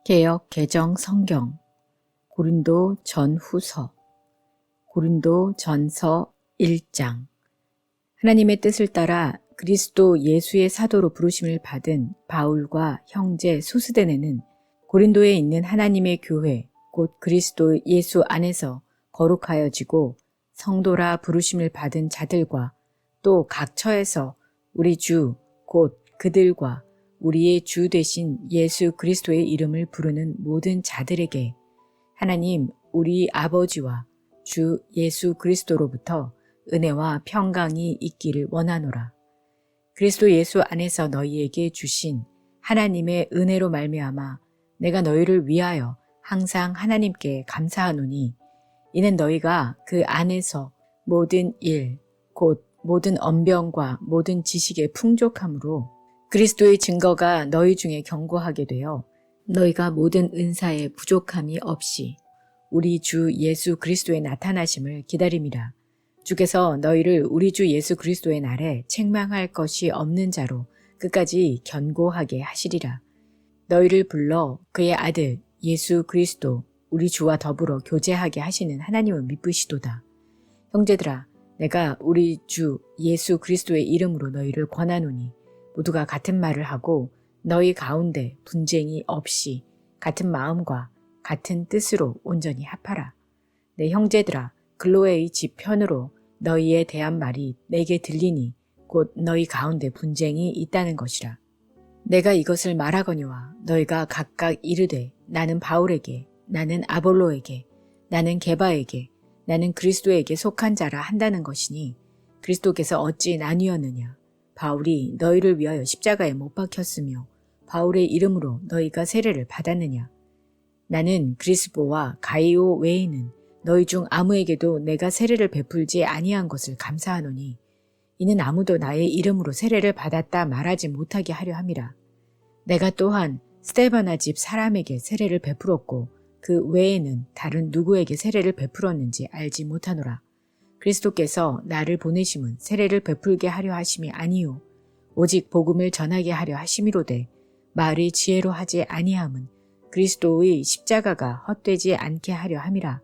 개역 개정 성경 고린도 전후서 고린도 전서 1장. 하나님의 뜻을 따라 그리스도 예수의 사도로 부르심을 받은 바울과 형제 소스데네는 고린도에 있는 하나님의 교회 곧 그리스도 예수 안에서 거룩하여지고 성도라 부르심을 받은 자들과 또 각 처에서 우리 주 곧 그들과 우리의 주 되신 예수 그리스도의 이름을 부르는 모든 자들에게 하나님 우리 아버지와 주 예수 그리스도로부터 은혜와 평강이 있기를 원하노라. 그리스도 예수 안에서 너희에게 주신 하나님의 은혜로 말미암아 내가 너희를 위하여 항상 하나님께 감사하노니 이는 너희가 그 안에서 모든 일 곧 모든 언변과 모든 지식의 풍족함으로 그리스도의 증거가 너희 중에 견고하게 되어 너희가 모든 은사에 부족함이 없이 우리 주 예수 그리스도의 나타나심을 기다림이라. 주께서 너희를 우리 주 예수 그리스도의 날에 책망할 것이 없는 자로 끝까지 견고하게 하시리라. 너희를 불러 그의 아들 예수 그리스도 우리 주와 더불어 교제하게 하시는 하나님은 미쁘시도다. 형제들아, 내가 우리 주 예수 그리스도의 이름으로 너희를 권하노니 모두가 같은 말을 하고 너희 가운데 분쟁이 없이 같은 마음과 같은 뜻으로 온전히 합하라. 내 형제들아, 글로에의 집 편으로 너희에 대한 말이 내게 들리니 곧 너희 가운데 분쟁이 있다는 것이라. 내가 이것을 말하거니와 너희가 각각 이르되 나는 바울에게, 나는 아볼로에게, 나는 게바에게, 나는 그리스도에게 속한 자라 한다는 것이니 그리스도께서 어찌 나뉘었느냐. 바울이 너희를 위하여 십자가에 못 박혔으며 바울의 이름으로 너희가 세례를 받았느냐. 나는 그리스보와 가이오 외에는 너희 중 아무에게도 내가 세례를 베풀지 아니한 것을 감사하노니 이는 아무도 나의 이름으로 세례를 받았다 말하지 못하게 하려 함이라. 내가 또한 스데바나 집 사람에게 세례를 베풀었고 그 외에는 다른 누구에게 세례를 베풀었는지 알지 못하노라. 그리스도께서 나를 보내심은 세례를 베풀게 하려 하심이 아니요 오직 복음을 전하게 하려 하심이로되 말의 지혜로 하지 아니함은 그리스도의 십자가가 헛되지 않게 하려 함이라.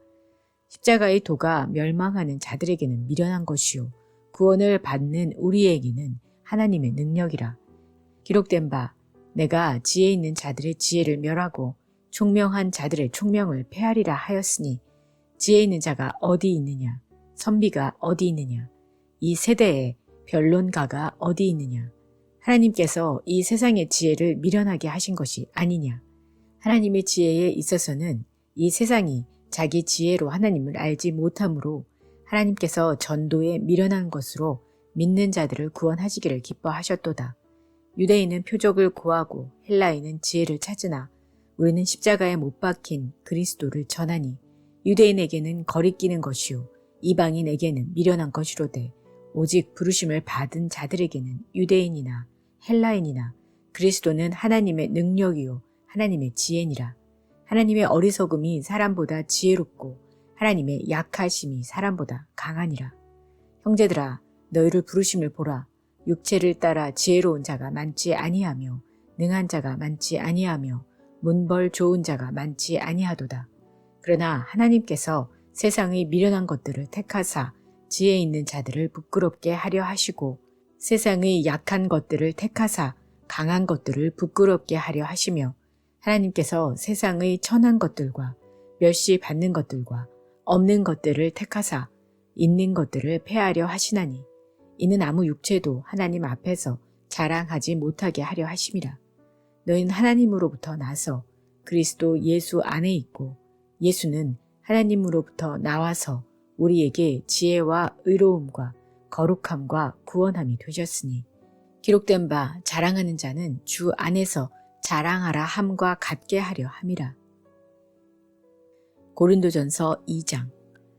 십자가의 도가 멸망하는 자들에게는 미련한 것이요 구원을 받는 우리에게는 하나님의 능력이라. 기록된 바 내가 지혜 있는 자들의 지혜를 멸하고 총명한 자들의 총명을 폐하리라 하였으니 지혜 있는 자가 어디 있느냐, 선비가 어디 있느냐, 이 세대에 변론가가 어디 있느냐. 하나님께서 이 세상의 지혜를 미련하게 하신 것이 아니냐. 하나님의 지혜에 있어서는 이 세상이 자기 지혜로 하나님을 알지 못하므로 하나님께서 전도에 미련한 것으로 믿는 자들을 구원하시기를 기뻐하셨도다. 유대인은 표적을 구하고 헬라인은 지혜를 찾으나 우리는 십자가에 못 박힌 그리스도를 전하니 유대인에게는 거리끼는 것이요 이방인에게는 미련한 것이로되 오직 부르심을 받은 자들에게는 유대인이나 헬라인이나 그리스도는 하나님의 능력이요 하나님의 지혜니라. 하나님의 어리석음이 사람보다 지혜롭고 하나님의 약하심이 사람보다 강하니라. 형제들아, 너희를 부르심을 보라. 육체를 따라 지혜로운 자가 많지 아니하며 능한 자가 많지 아니하며 문벌 좋은 자가 많지 아니하도다. 그러나 하나님께서 세상의 미련한 것들을 택하사 지혜 있는 자들을 부끄럽게 하려 하시고 세상의 약한 것들을 택하사 강한 것들을 부끄럽게 하려 하시며 하나님께서 세상의 천한 것들과 멸시 받는 것들과 없는 것들을 택하사 있는 것들을 폐하려 하시나니 이는 아무 육체도 하나님 앞에서 자랑하지 못하게 하려 하심이라. 너희는 하나님으로부터 나서 그리스도 예수 안에 있고 예수는 하나님으로부터 나와서 우리에게 지혜와 의로움과 거룩함과 구원함이 되셨으니 기록된 바 자랑하는 자는 주 안에서 자랑하라 함과 같게 하려 함이라. 고린도전서 2장.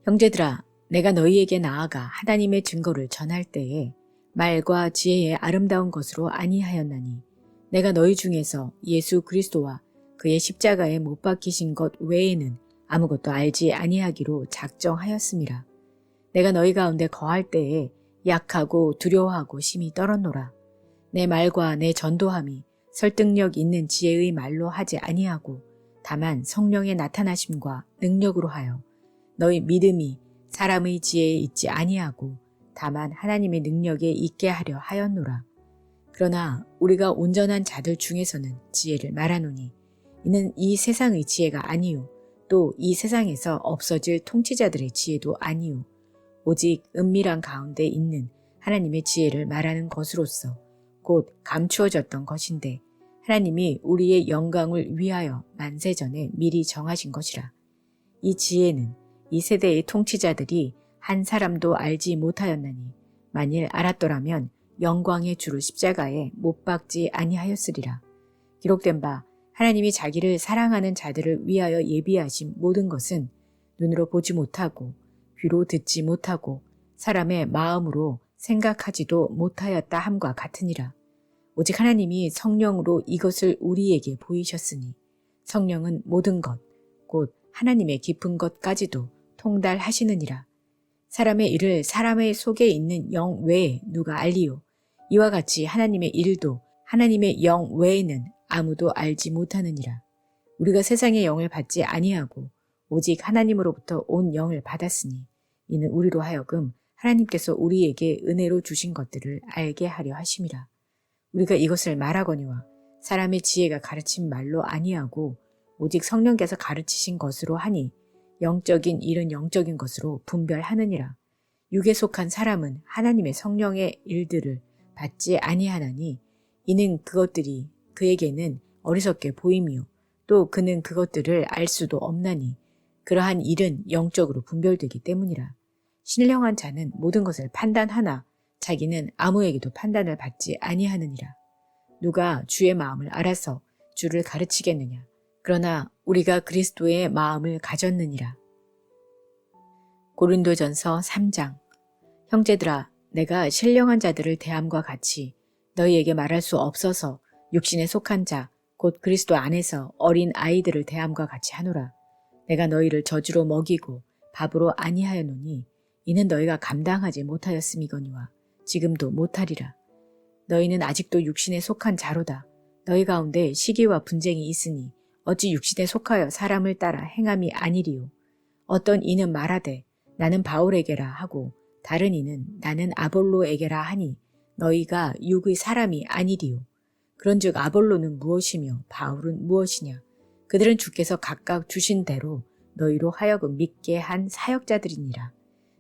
형제들아, 내가 너희에게 나아가 하나님의 증거를 전할 때에 말과 지혜의 아름다운 것으로 아니하였나니 내가 너희 중에서 예수 그리스도와 그의 십자가에 못 박히신 것 외에는 아무것도 알지 아니하기로 작정하였음이라. 내가 너희 가운데 거할 때에 약하고 두려워하고 심히 떨었노라. 내 말과 내 전도함이 설득력 있는 지혜의 말로 하지 아니하고 다만 성령의 나타나심과 능력으로 하여 너희 믿음이 사람의 지혜에 있지 아니하고 다만 하나님의 능력에 있게 하려 하였노라. 그러나 우리가 온전한 자들 중에서는 지혜를 말하노니 이는 이 세상의 지혜가 아니요 또 이 세상에서 없어질 통치자들의 지혜도 아니요 오직 은밀한 가운데 있는 하나님의 지혜를 말하는 것으로서 곧 감추어졌던 것인데 하나님이 우리의 영광을 위하여 만세전에 미리 정하신 것이라. 이 지혜는 이 세대의 통치자들이 한 사람도 알지 못하였나니 만일 알았더라면 영광의 주를 십자가에 못 박지 아니하였으리라. 기록된 바 하나님이 자기를 사랑하는 자들을 위하여 예비하신 모든 것은 눈으로 보지 못하고 귀로 듣지 못하고 사람의 마음으로 생각하지도 못하였다 함과 같으니라. 오직 하나님이 성령으로 이것을 우리에게 보이셨으니 성령은 모든 것, 곧 하나님의 깊은 것까지도 통달하시느니라. 사람의 일을 사람의 속에 있는 영 외에 누가 알리요? 이와 같이 하나님의 일도 하나님의 영 외에는 아무도 알지 못하느니라. 우리가 세상의 영을 받지 아니하고 오직 하나님으로부터 온 영을 받았으니 이는 우리로 하여금 하나님께서 우리에게 은혜로 주신 것들을 알게 하려 하심이라. 우리가 이것을 말하거니와 사람의 지혜가 가르친 말로 아니하고 오직 성령께서 가르치신 것으로 하니 영적인 일은 영적인 것으로 분별하느니라. 육에 속한 사람은 하나님의 성령의 일들을 받지 아니하나니 이는 그것들이 그에게는 어리석게 보임이요 또 그는 그것들을 알 수도 없나니 그러한 일은 영적으로 분별되기 때문이라. 신령한 자는 모든 것을 판단하나 자기는 아무에게도 판단을 받지 아니하느니라. 누가 주의 마음을 알아서 주를 가르치겠느냐. 그러나 우리가 그리스도의 마음을 가졌느니라. 고린도전서 3장. 형제들아, 내가 신령한 자들을 대함과 같이 너희에게 말할 수 없어서 육신에 속한 자, 곧 그리스도 안에서 어린 아이들을 대함과 같이 하노라. 내가 너희를 저주로 먹이고 밥으로 아니하였노니 이는 너희가 감당하지 못하였음이거니와 지금도 못하리라. 너희는 아직도 육신에 속한 자로다. 너희 가운데 시기와 분쟁이 있으니 어찌 육신에 속하여 사람을 따라 행함이 아니리요. 어떤 이는 말하되 나는 바울에게라 하고 다른 이는 나는 아볼로에게라 하니 너희가 육의 사람이 아니리요. 그런즉 아볼로는 무엇이며 바울은 무엇이냐. 그들은 주께서 각각 주신 대로 너희로 하여금 믿게 한 사역자들이니라.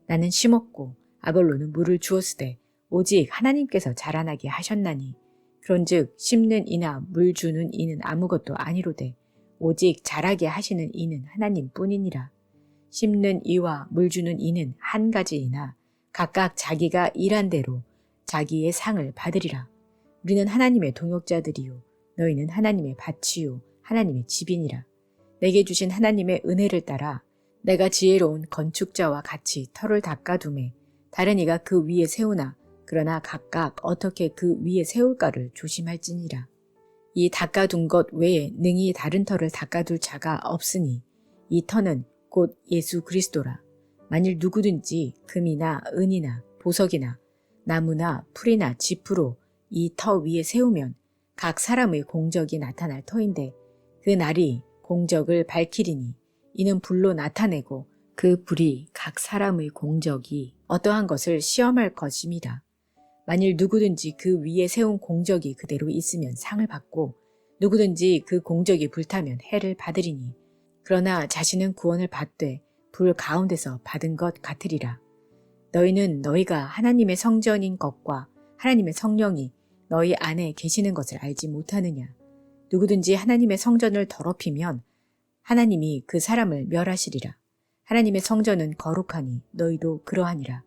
나는 심었고 아볼로는 물을 주었으되 오직 하나님께서 자라나게 하셨나니 그런즉 심는 이나 물 주는 이는 아무것도 아니로되 오직 자라게 하시는 이는 하나님뿐이니라. 심는 이와 물 주는 이는 한 가지이나 각각 자기가 일한 대로 자기의 상을 받으리라. 우리는 하나님의 동역자들이요 너희는 하나님의 밭이요 하나님의 집이니라. 내게 주신 하나님의 은혜를 따라 내가 지혜로운 건축자와 같이 터를 닦아두매 다른 이가 그 위에 세우나 그러나 각각 어떻게 그 위에 세울까를 조심할지니라. 이 닦아둔 것 외에 능히 다른 터를 닦아둘 자가 없으니 이 터는 곧 예수 그리스도라. 만일 누구든지 금이나 은이나 보석이나 나무나 풀이나 짚으로 이 터 위에 세우면 각 사람의 공적이 나타날 터인데 그 날이 공적을 밝히리니 이는 불로 나타내고 그 불이 각 사람의 공적이 어떠한 것을 시험할 것임이라. 만일 누구든지 그 위에 세운 공적이 그대로 있으면 상을 받고 누구든지 그 공적이 불타면 해를 받으리니 그러나 자신은 구원을 받되 불 가운데서 받은 것 같으리라. 너희는 너희가 하나님의 성전인 것과 하나님의 성령이 너희 안에 계시는 것을 알지 못하느냐. 누구든지 하나님의 성전을 더럽히면 하나님이 그 사람을 멸하시리라. 하나님의 성전은 거룩하니 너희도 그러하니라.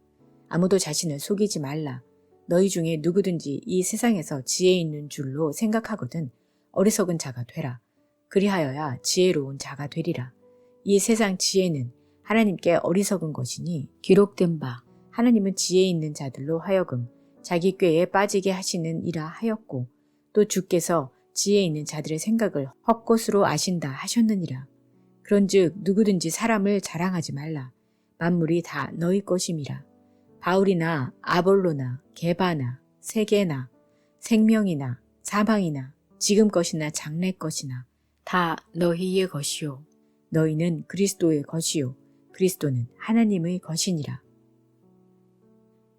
아무도 자신을 속이지 말라. 너희 중에 누구든지 이 세상에서 지혜 있는 줄로 생각하거든 어리석은 자가 되라. 그리하여야 지혜로운 자가 되리라. 이 세상 지혜는 하나님께 어리석은 것이니 기록된 바 하나님은 지혜 있는 자들로 하여금 자기 꾀에 빠지게 하시는 이라 하였고 또 주께서 지혜 있는 자들의 생각을 헛것으로 아신다 하셨느니라. 그런즉 누구든지 사람을 자랑하지 말라. 만물이 다 너희 것임이라. 바울이나 아볼로나 게바나 세계나 생명이나 사방이나 지금 것이나 장래 것이나 다 너희의 것이요 너희는 그리스도의 것이요 그리스도는 하나님의 것이니라.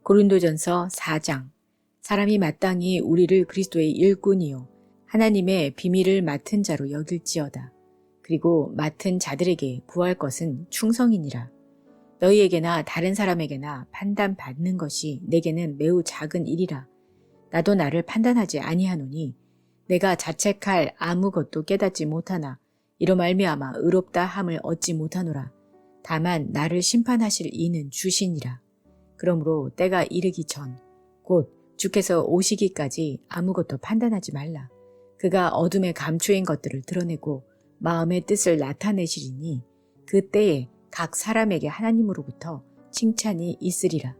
고린도전서 4장. 사람이 마땅히 우리를 그리스도의 일꾼이요 하나님의 비밀을 맡은 자로 여길지어다. 그리고 맡은 자들에게 구할 것은 충성이니라. 너희에게나 다른 사람에게나 판단받는 것이 내게는 매우 작은 일이라. 나도 나를 판단하지 아니하노니 내가 자책할 아무것도 깨닫지 못하나 이로 말미암아 의롭다 함을 얻지 못하노라. 다만 나를 심판하실 이는 주시니라. 그러므로 때가 이르기 전 곧 주께서 오시기까지 아무것도 판단하지 말라. 그가 어둠에 감추인 것들을 드러내고 마음의 뜻을 나타내시리니 그 때에 각 사람에게 하나님으로부터 칭찬이 있으리라.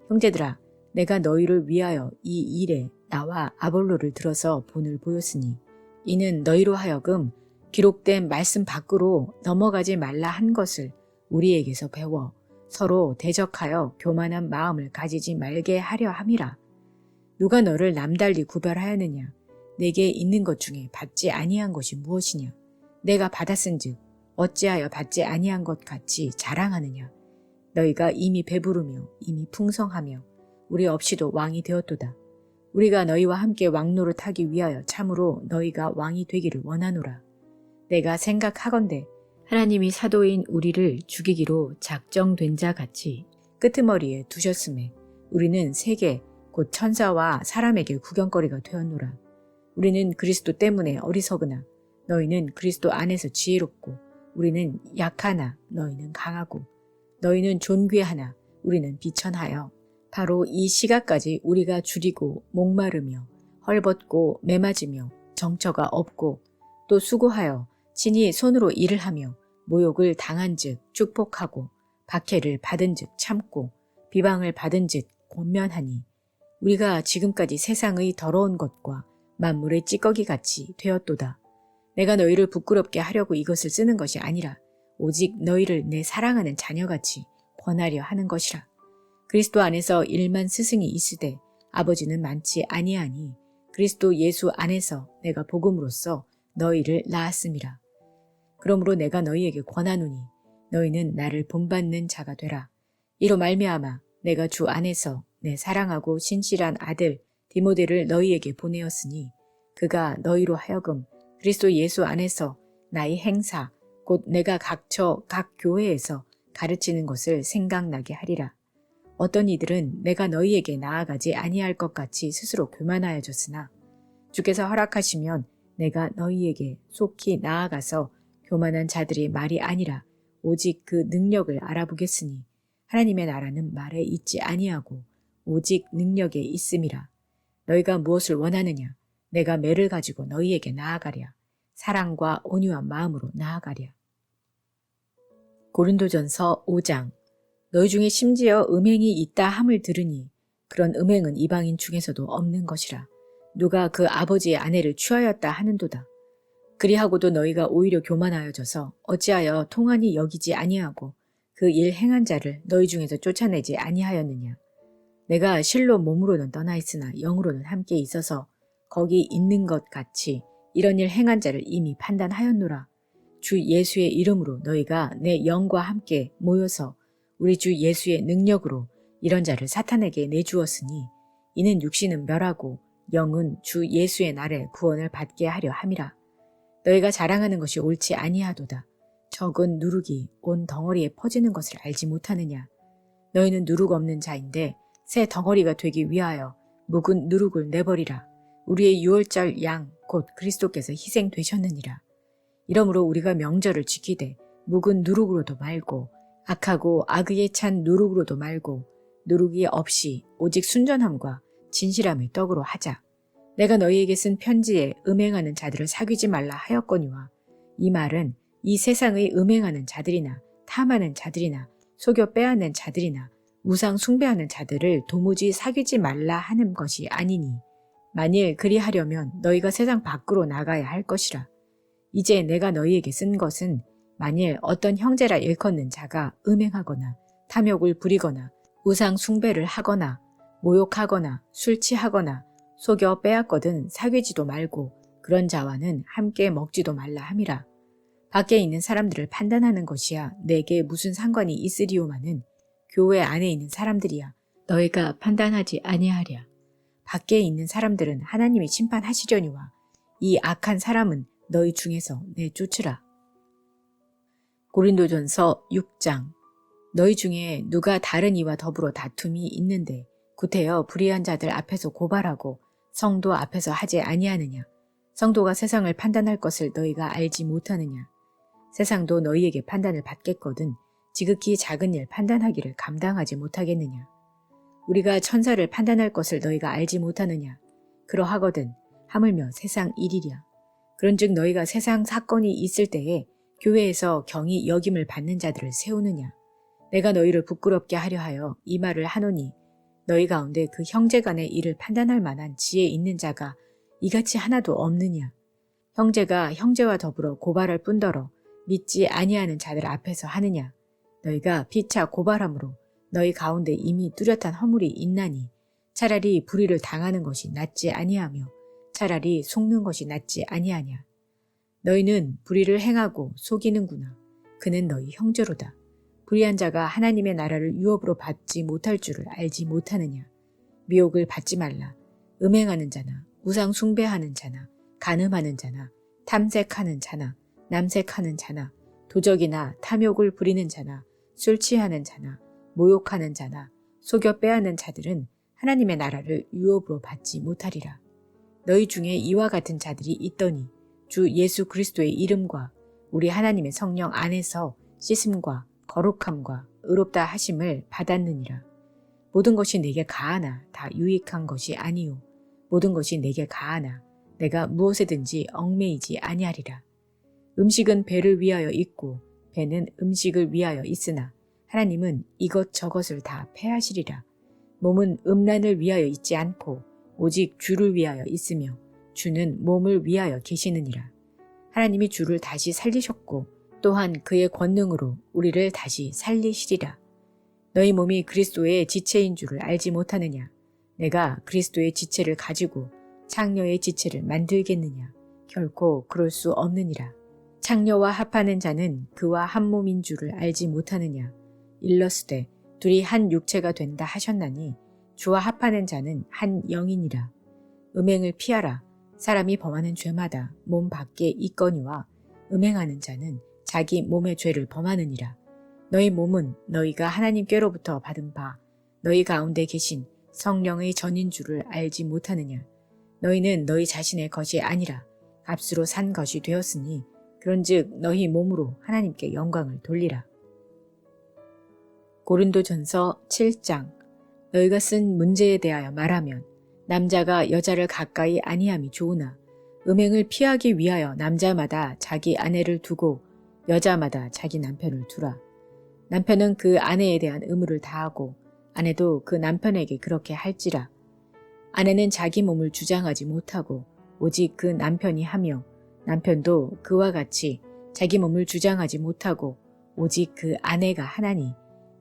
형제들아, 내가 너희를 위하여 이 일에 나와 아볼로를 들어서 본을 보였으니 이는 너희로 하여금 기록된 말씀 밖으로 넘어가지 말라 한 것을 우리에게서 배워 서로 대적하여 교만한 마음을 가지지 말게 하려 함이라. 누가 너를 남달리 구별하였느냐? 내게 있는 것 중에 받지 아니한 것이 무엇이냐? 내가 받았은즉 어찌하여 받지 아니한 것 같이 자랑하느냐? 너희가 이미 배부르며 이미 풍성하며 우리 없이도 왕이 되었도다. 우리가 너희와 함께 왕노릇하기 위하여 참으로 너희가 왕이 되기를 원하노라. 내가 생각하건대 하나님이 사도인 우리를 죽이기로 작정된 자 같이 끄트머리에 두셨음에 우리는 세계 곧 천사와 사람에게 구경거리가 되었노라. 우리는 그리스도 때문에 어리석으나 너희는 그리스도 안에서 지혜롭고 우리는 약하나 너희는 강하고 너희는 존귀하나 우리는 비천하여 바로 이 시각까지 우리가 줄이고 목마르며 헐벗고 매맞으며 정처가 없고 또 수고하여 친히 손으로 일을 하며 모욕을 당한즉 축복하고 박해를 받은즉 참고 비방을 받은즉 권면하니 우리가 지금까지 세상의 더러운 것과 만물의 찌꺼기같이 되었도다. 내가 너희를 부끄럽게 하려고 이것을 쓰는 것이 아니라 오직 너희를 내 사랑하는 자녀같이 권하려 하는 것이라. 그리스도 안에서 1만 스승이 있으되 아버지는 많지 아니하니 그리스도 예수 안에서 내가 복음으로써 너희를 낳았음이라. 그러므로 내가 너희에게 권하노니 너희는 나를 본받는 자가 되라. 이로 말미암아 내가 주 안에서 내 사랑하고 신실한 아들 디모데를 너희에게 보내었으니 그가 너희로 하여금 그리스도 예수 안에서 나의 행사 곧 내가 각처 각 교회에서 가르치는 것을 생각나게 하리라. 어떤 이들은 내가 너희에게 나아가지 아니할 것 같이 스스로 교만하여졌으나 주께서 허락하시면 내가 너희에게 속히 나아가서 교만한 자들의 말이 아니라 오직 그 능력을 알아보겠으니 하나님의 나라는 말에 있지 아니하고 오직 능력에 있음이라. 너희가 무엇을 원하느냐? 내가 매를 가지고 너희에게 나아가랴. 사랑과 온유한 마음으로 나아가랴. 고린도전서 5장. 너희 중에 심지어 음행이 있다 함을 들으니 그런 음행은 이방인 중에서도 없는 것이라. 누가 그 아버지의 아내를 취하였다 하는도다. 그리하고도 너희가 오히려 교만하여져서 어찌하여 통한이 여기지 아니하고 그 일 행한 자를 너희 중에서 쫓아내지 아니하였느냐. 내가 실로 몸으로는 떠나 있으나 영으로는 함께 있어서 거기 있는 것 같이 이런 일 행한 자를 이미 판단하였노라. 주 예수의 이름으로 너희가 내 영과 함께 모여서 우리 주 예수의 능력으로 이런 자를 사탄에게 내주었으니 이는 육신은 멸하고 영은 주 예수의 날에 구원을 받게 하려 함이라. 너희가 자랑하는 것이 옳지 아니하도다. 적은 누룩이 온 덩어리에 퍼지는 것을 알지 못하느냐. 너희는 누룩 없는 자인데 새 덩어리가 되기 위하여 묵은 누룩을 내버리라. 우리의 유월절 양 곧 그리스도께서 희생되셨느니라. 이러므로 우리가 명절을 지키되 묵은 누룩으로도 말고 악하고 악의에 찬 누룩으로도 말고 누룩이 없이 오직 순전함과 진실함의 떡으로 하자. 내가 너희에게 쓴 편지에 음행하는 자들을 사귀지 말라 하였거니와 이 말은 이 세상의 음행하는 자들이나 탐하는 자들이나 속여 빼앗는 자들이나 우상 숭배하는 자들을 도무지 사귀지 말라 하는 것이 아니니 만일 그리하려면 너희가 세상 밖으로 나가야 할 것이라. 이제 내가 너희에게 쓴 것은 만일 어떤 형제라 일컫는 자가 음행하거나 탐욕을 부리거나 우상 숭배를 하거나 모욕하거나 술 취하거나 속여 빼앗거든 사귀지도 말고 그런 자와는 함께 먹지도 말라 함이라. 밖에 있는 사람들을 판단하는 것이야 내게 무슨 상관이 있으리오마는 교회 안에 있는 사람들이야 너희가 판단하지 아니하랴. 밖에 있는 사람들은 하나님이 심판하시려니와 이 악한 사람은 너희 중에서 내쫓으라. 고린도전서 6장. 너희 중에 누가 다른 이와 더불어 다툼이 있는데 구태여 불의한 자들 앞에서 고발하고 성도 앞에서 하지 아니하느냐. 성도가 세상을 판단할 것을 너희가 알지 못하느냐. 세상도 너희에게 판단을 받겠거든 지극히 작은 일 판단하기를 감당하지 못하겠느냐. 우리가 천사를 판단할 것을 너희가 알지 못하느냐. 그러하거든 하물며 세상 일이랴. 그런즉 너희가 세상 사건이 있을 때에 교회에서 경히 여김을 받는 자들을 세우느냐. 내가 너희를 부끄럽게 하려 하여 이 말을 하노니 너희 가운데 그 형제 간의 일을 판단할 만한 지혜 있는 자가 이같이 하나도 없느냐. 형제가 형제와 더불어 고발할 뿐더러 믿지 아니하는 자들 앞에서 하느냐. 너희가 피차 고발함으로 너희 가운데 이미 뚜렷한 허물이 있나니 차라리 불의를 당하는 것이 낫지 아니하며 차라리 속는 것이 낫지 아니하냐. 너희는 불의를 행하고 속이는구나. 그는 너희 형제로다. 불의한 자가 하나님의 나라를 유업으로 받지 못할 줄을 알지 못하느냐. 미혹을 받지 말라. 음행하는 자나 우상 숭배하는 자나 간음하는 자나 탐색하는 자나 남색하는 자나 도적이나 탐욕을 부리는 자나 술 취하는 자나 모욕하는 자나 속여 빼앗는 자들은 하나님의 나라를 유업으로 받지 못하리라. 너희 중에 이와 같은 자들이 있더니 주 예수 그리스도의 이름과 우리 하나님의 성령 안에서 씻음과 거룩함과 의롭다 하심을 받았느니라. 모든 것이 내게 가하나 다 유익한 것이 아니요 모든 것이 내게 가하나 내가 무엇에든지 얽매이지 아니하리라. 음식은 배를 위하여 있고 배는 음식을 위하여 있으나 하나님은 이것저것을 다 패하시리라. 몸은 음란을 위하여 있지 않고 오직 주를 위하여 있으며 주는 몸을 위하여 계시느니라. 하나님이 주를 다시 살리셨고 또한 그의 권능으로 우리를 다시 살리시리라. 너희 몸이 그리스도의 지체인 줄을 알지 못하느냐. 내가 그리스도의 지체를 가지고 창녀의 지체를 만들겠느냐. 결코 그럴 수 없느니라. 창녀와 합하는 자는 그와 한 몸인 줄을 알지 못하느냐. 일러스되 둘이 한 육체가 된다 하셨나니 주와 합하는 자는 한 영이니라. 음행을 피하라. 사람이 범하는 죄마다 몸 밖에 있거니와 음행하는 자는 자기 몸의 죄를 범하느니라. 너희 몸은 너희가 하나님께로부터 받은 바 너희 가운데 계신 성령의 전인 줄을 알지 못하느냐. 너희는 너희 자신의 것이 아니라 값으로 산 것이 되었으니 그런즉 너희 몸으로 하나님께 영광을 돌리라. 고린도전서 7장. 너희가 쓴 문제에 대하여 말하면 남자가 여자를 가까이 아니함이 좋으나 음행을 피하기 위하여 남자마다 자기 아내를 두고 여자마다 자기 남편을 두라. 남편은 그 아내에 대한 의무를 다하고 아내도 그 남편에게 그렇게 할지라. 아내는 자기 몸을 주장하지 못하고 오직 그 남편이 하며 남편도 그와 같이 자기 몸을 주장하지 못하고 오직 그 아내가 하나니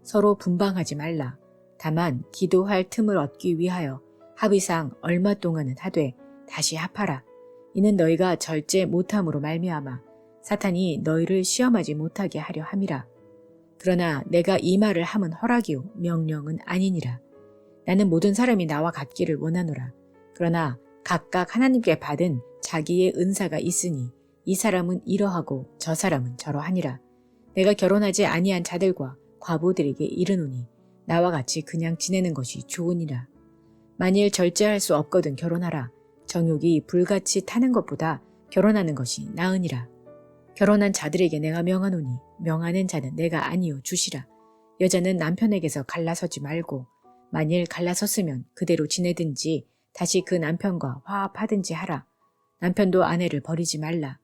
서로 분방하지 말라. 다만 기도할 틈을 얻기 위하여 합의상 얼마 동안은 하되 다시 합하라. 이는 너희가 절제 못함으로 말미암아 사탄이 너희를 시험하지 못하게 하려 함이라. 그러나 내가 이 말을 함은 허락이요 명령은 아니니라. 나는 모든 사람이 나와 같기를 원하노라. 그러나 각각 하나님께 받은 자기의 은사가 있으니 이 사람은 이러하고 저 사람은 저러하니라. 내가 결혼하지 아니한 자들과 과부들에게 이르노니 나와 같이 그냥 지내는 것이 좋으니라. 만일 절제할 수 없거든 결혼하라. 정욕이 불같이 타는 것보다 결혼하는 것이 나으니라. 결혼한 자들에게 내가 명하노니 명하는 자는 내가 아니요 주시라. 여자는 남편에게서 갈라서지 말고 만일 갈라섰으면 그대로 지내든지 다시 그 남편과 화합하든지 하라. 남편도 아내를 버리지 말라.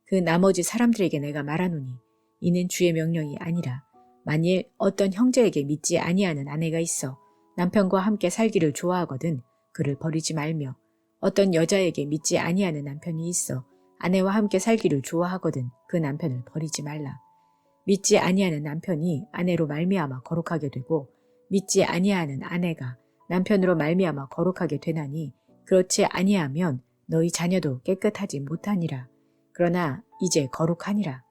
그 나머지 사람들에게 내가 말하노니 이는 주의 명령이 아니라 만일 어떤 형제에게 믿지 아니하는 아내가 있어 남편과 함께 살기를 좋아하거든 그를 버리지 말며 어떤 여자에게 믿지 아니하는 남편이 있어 아내와 함께 살기를 좋아하거든 그 남편을 버리지 말라. 믿지 아니하는 남편이 아내로 말미암아 거룩하게 되고 믿지 아니하는 아내가 남편으로 말미암아 거룩하게 되나니 그렇지 아니하면 너희 자녀도 깨끗하지 못하니라. 그러나 이제 거룩하니라.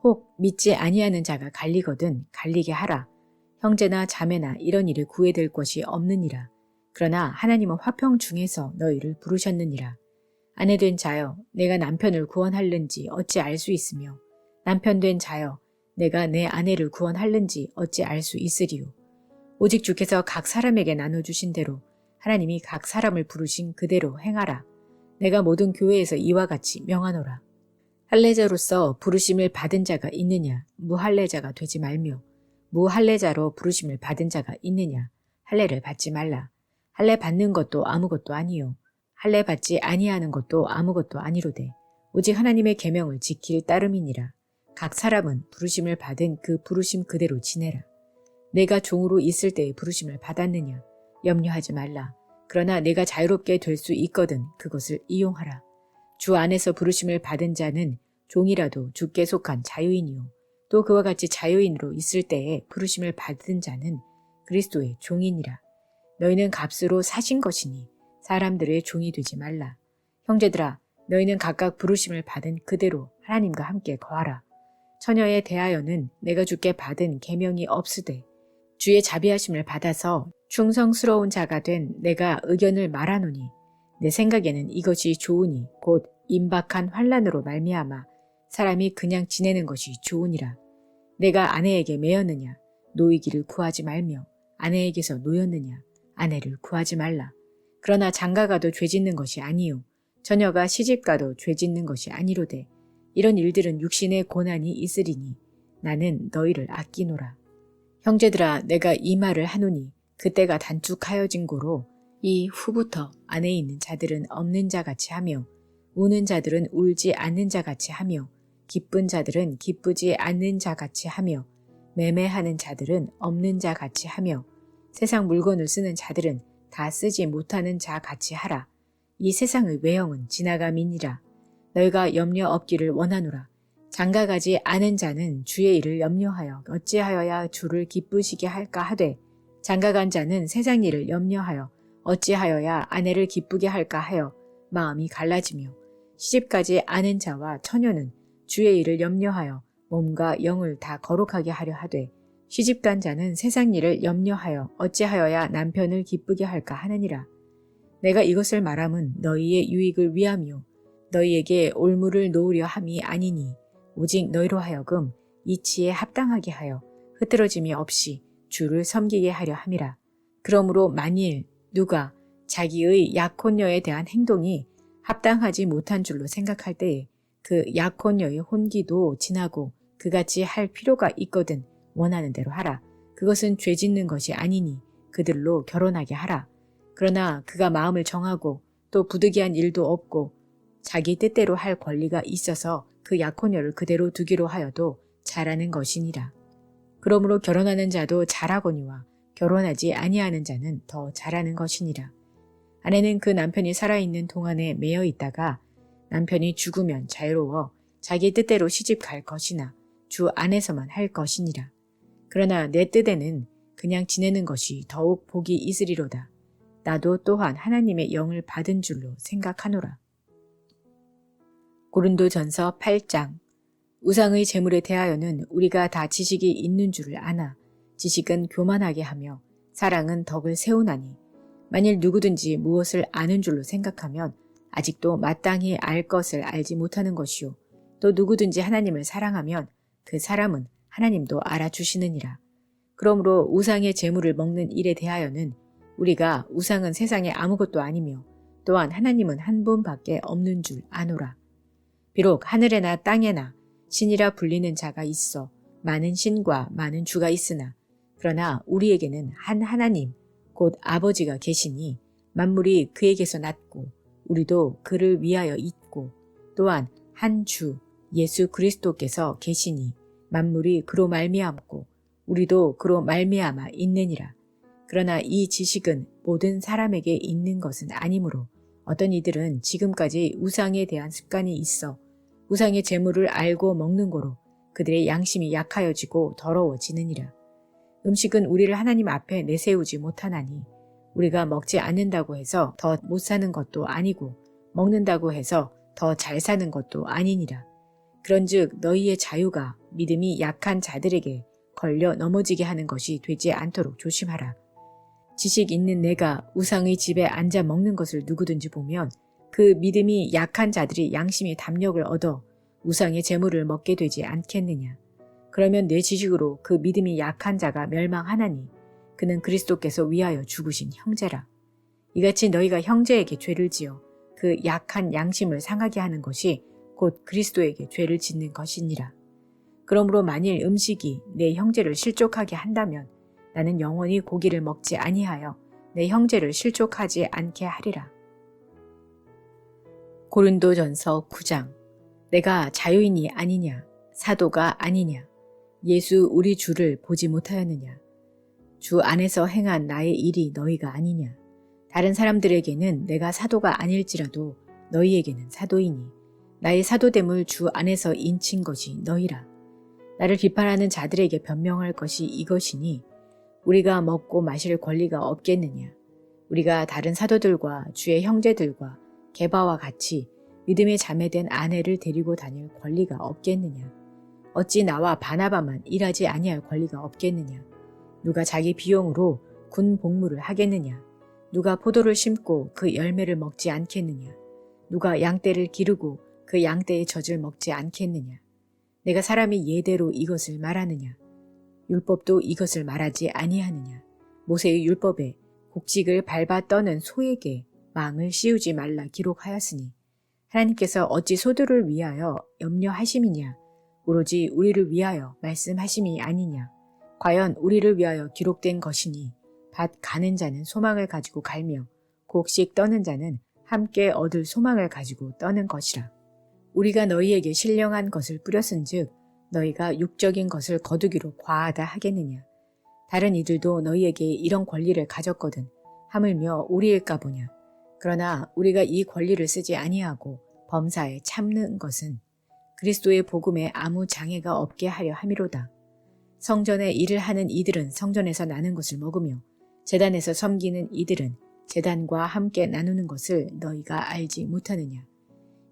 혹 믿지 아니하는 자가 갈리거든 갈리게 하라. 형제나 자매나 이런 일에 구애될 것이 없느니라. 그러나 하나님은 화평 중에서 너희를 부르셨느니라. 아내된 자여 내가 남편을 구원할는지 어찌 알 수 있으며 남편된 자여 내가 내 아내를 구원할는지 어찌 알 수 있으리요. 오직 주께서 각 사람에게 나눠주신 대로 하나님이 각 사람을 부르신 그대로 행하라. 내가 모든 교회에서 이와 같이 명하노라. 할례자로서 부르심을 받은 자가 있느냐 무할례자가 되지 말며 무할례자로 부르심을 받은 자가 있느냐 할례를 받지 말라. 할례 받는 것도 아무것도 아니요 할례 받지 아니하는 것도 아무것도 아니로되 오직 하나님의 계명을 지킬 따름이니라. 각 사람은 부르심을 받은 그 부르심 그대로 지내라. 내가 종으로 있을 때의 부르심을 받았느냐 염려하지 말라. 그러나 내가 자유롭게 될 수 있거든 그것을 이용하라. 주 안에서 부르심을 받은 자는 종이라도 주께 속한 자유인이요 또 그와 같이 자유인으로 있을 때에 부르심을 받은 자는 그리스도의 종이니라. 너희는 값으로 사신 것이니 사람들의 종이 되지 말라. 형제들아 너희는 각각 부르심을 받은 그대로 하나님과 함께 거하라. 처녀에 대하여는 내가 주께 받은 계명이 없으되 주의 자비하심을 받아서 충성스러운 자가 된 내가 의견을 말하노니 내 생각에는 이것이 좋으니 곧 임박한 환난으로 말미암아 사람이 그냥 지내는 것이 좋으니라. 내가 아내에게 매였느냐 노이기를 구하지 말며 아내에게서 노였느냐 아내를 구하지 말라. 그러나 장가가도 죄짓는 것이 아니요 처녀가 시집가도 죄짓는 것이 아니로되 이런 일들은 육신의 고난이 있으리니 나는 너희를 아끼노라. 형제들아 내가 이 말을 하노니 그때가 단축하여진 고로 이 후부터 안에 있는 자들은 없는 자같이 하며 우는 자들은 울지 않는 자같이 하며 기쁜 자들은 기쁘지 않는 자같이 하며 매매하는 자들은 없는 자같이 하며 세상 물건을 쓰는 자들은 다 쓰지 못하는 자같이 하라. 이 세상의 외형은 지나감이니라. 너희가 염려 없기를 원하노라. 장가가지 않은 자는 주의 일을 염려하여 어찌하여야 주를 기쁘시게 할까 하되 장가간 자는 세상 일을 염려하여 어찌하여야 아내를 기쁘게 할까 하여 마음이 갈라지며 시집가지 않은 자와 처녀는 주의 일을 염려하여 몸과 영을 다 거룩하게 하려 하되 시집간 자는 세상 일을 염려하여 어찌하여야 남편을 기쁘게 할까 하느니라. 내가 이것을 말함은 너희의 유익을 위하며 너희에게 올무를 놓으려 함이 아니니 오직 너희로 하여금 이치에 합당하게 하여 흐트러짐이 없이 주를 섬기게 하려 함이라. 그러므로 만일 누가 자기의 약혼녀에 대한 행동이 합당하지 못한 줄로 생각할 때에 그 약혼녀의 혼기도 지나고 그같이 할 필요가 있거든 원하는 대로 하라. 그것은 죄 짓는 것이 아니니 그들로 결혼하게 하라. 그러나 그가 마음을 정하고 또 부득이한 일도 없고 자기 뜻대로 할 권리가 있어서 그 약혼녀를 그대로 두기로 하여도 잘하는 것이니라. 그러므로 결혼하는 자도 잘하거니와 결혼하지 아니하는 자는 더 잘하는 것이니라. 아내는 그 남편이 살아있는 동안에 매여 있다가 남편이 죽으면 자유로워 자기 뜻대로 시집갈 것이나 주 안에서만 할 것이니라. 그러나 내 뜻에는 그냥 지내는 것이 더욱 복이 있으리로다. 나도 또한 하나님의 영을 받은 줄로 생각하노라. 고린도전서 8장. 우상의 재물에 대하여는 우리가 다 지식이 있는 줄을 아나 지식은 교만하게 하며 사랑은 덕을 세우나니 만일 누구든지 무엇을 아는 줄로 생각하면 아직도 마땅히 알 것을 알지 못하는 것이요 또 누구든지 하나님을 사랑하면 그 사람은 하나님도 알아주시느니라. 그러므로 우상의 재물을 먹는 일에 대하여는 우리가 우상은 세상에 아무것도 아니며 또한 하나님은 한 분밖에 없는 줄 아노라. 비록 하늘에나 땅에나 신이라 불리는 자가 있어 많은 신과 많은 주가 있으나 그러나 우리에게는 한 하나님 곧 아버지가 계시니 만물이 그에게서 났고 우리도 그를 위하여 있고 또한 한 주 예수 그리스도께서 계시니 만물이 그로 말미암고 우리도 그로 말미암아 있느니라. 그러나 이 지식은 모든 사람에게 있는 것은 아니므로 어떤 이들은 지금까지 우상에 대한 습관이 있어 우상의 재물을 알고 먹는 거로 그들의 양심이 약하여지고 더러워지느니라. 음식은 우리를 하나님 앞에 내세우지 못하나니 우리가 먹지 않는다고 해서 더 못 사는 것도 아니고 먹는다고 해서 더 잘 사는 것도 아니니라. 그런즉 너희의 자유가 믿음이 약한 자들에게 걸려 넘어지게 하는 것이 되지 않도록 조심하라. 지식 있는 내가 우상의 집에 앉아 먹는 것을 누구든지 보면 그 믿음이 약한 자들이 양심의 담력을 얻어 우상의 재물을 먹게 되지 않겠느냐. 그러면 내 지식으로 그 믿음이 약한 자가 멸망하나니 그는 그리스도께서 위하여 죽으신 형제라. 이같이 너희가 형제에게 죄를 지어 그 약한 양심을 상하게 하는 것이 곧 그리스도에게 죄를 짓는 것이니라. 그러므로 만일 음식이 내 형제를 실족하게 한다면 나는 영원히 고기를 먹지 아니하여 내 형제를 실족하지 않게 하리라. 고린도전서 9장. 내가 자유인이 아니냐, 사도가 아니냐, 예수 우리 주를 보지 못하였느냐, 주 안에서 행한 나의 일이 너희가 아니냐. 다른 사람들에게는 내가 사도가 아닐지라도 너희에게는 사도이니 나의 사도됨을 주 안에서 인친 것이 너희라. 나를 비판하는 자들에게 변명할 것이 이것이니 우리가 먹고 마실 권리가 없겠느냐. 우리가 다른 사도들과 주의 형제들과 게바와 같이 믿음에 자매된 아내를 데리고 다닐 권리가 없겠느냐. 어찌 나와 바나바만 일하지 아니할 권리가 없겠느냐. 누가 자기 비용으로 군 복무를 하겠느냐. 누가 포도를 심고 그 열매를 먹지 않겠느냐. 누가 양떼를 기르고 그 양떼의 젖을 먹지 않겠느냐. 내가 사람이 예대로 이것을 말하느냐. 율법도 이것을 말하지 아니하느냐. 모세의 율법에 곡식을 밟아 떠는 소에게 망을 씌우지 말라 기록하였으니 하나님께서 어찌 소들을 위하여 염려하심이냐. 오로지 우리를 위하여 말씀하심이 아니냐. 과연 우리를 위하여 기록된 것이니 밭 가는 자는 소망을 가지고 갈며 곡식 떠는 자는 함께 얻을 소망을 가지고 떠는 것이라. 우리가 너희에게 신령한 것을 뿌렸은즉 너희가 육적인 것을 거두기로 과하다 하겠느냐. 다른 이들도 너희에게 이런 권리를 가졌거든 하물며 우리일까 보냐. 그러나 우리가 이 권리를 쓰지 아니하고 범사에 참는 것은 그리스도의 복음에 아무 장애가 없게 하려 함이로다. 성전에 일을 하는 이들은 성전에서 나는 것을 먹으며 제단에서 섬기는 이들은 제단과 함께 나누는 것을 너희가 알지 못하느냐.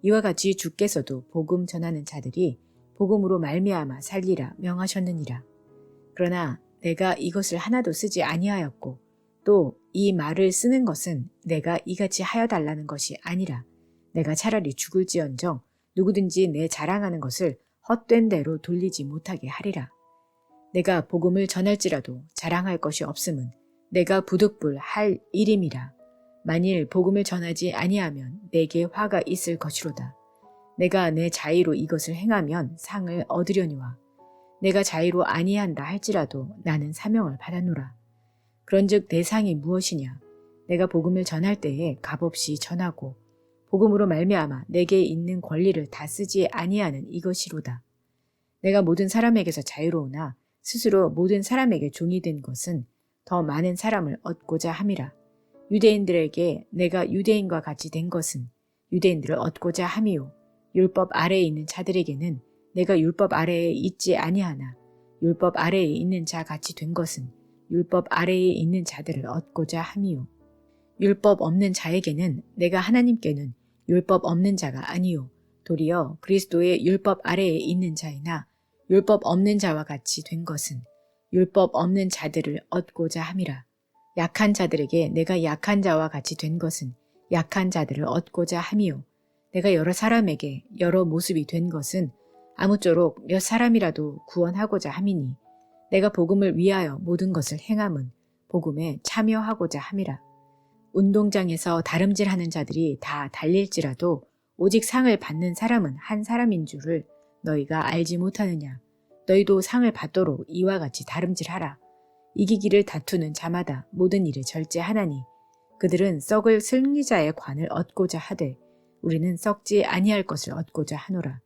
이와 같이 주께서도 복음 전하는 자들이 복음으로 말미암아 살리라 명하셨느니라. 그러나 내가 이것을 하나도 쓰지 아니하였고 또 이 말을 쓰는 것은 내가 이같이 하여 달라는 것이 아니라 내가 차라리 죽을지언정 누구든지 내 자랑하는 것을 헛된 대로 돌리지 못하게 하리라. 내가 복음을 전할지라도 자랑할 것이 없음은 내가 부득불 할 일임이라. 만일 복음을 전하지 아니하면 내게 화가 있을 것이로다. 내가 내 자의로 이것을 행하면 상을 얻으려니와 내가 자의로 아니한다 할지라도 나는 사명을 받았노라. 그런즉 내 상이 무엇이냐. 내가 복음을 전할 때에 값없이 전하고 복음으로 말미암아 내게 있는 권리를 다 쓰지 아니하는 이것이로다. 내가 모든 사람에게서 자유로우나 스스로 모든 사람에게 종이 된 것은 더 많은 사람을 얻고자 함이라. 유대인들에게 내가 유대인과 같이 된 것은 유대인들을 얻고자 함이요. 율법 아래에 있는 자들에게는 내가 율법 아래에 있지 아니하나 율법 아래에 있는 자 같이 된 것은 율법 아래에 있는 자들을 얻고자 함이요. 율법 없는 자에게는 내가 하나님께는 율법 없는 자가 아니요 도리어 그리스도의 율법 아래에 있는 자이나 율법 없는 자와 같이 된 것은 율법 없는 자들을 얻고자 함이라. 약한 자들에게 내가 약한 자와 같이 된 것은 약한 자들을 얻고자 함이요 내가 여러 사람에게 여러 모습이 된 것은 아무쪼록 몇 사람이라도 구원하고자 함이니 내가 복음을 위하여 모든 것을 행함은 복음에 참여하고자 함이라. 운동장에서 다름질하는 자들이 다 달릴지라도 오직 상을 받는 사람은 한 사람인 줄을 너희가 알지 못하느냐. 너희도 상을 받도록 이와 같이 다름질하라. 이기기를 다투는 자마다 모든 일을 절제하나니 그들은 썩을 승리자의 관을 얻고자 하되 우리는 썩지 아니할 것을 얻고자 하노라.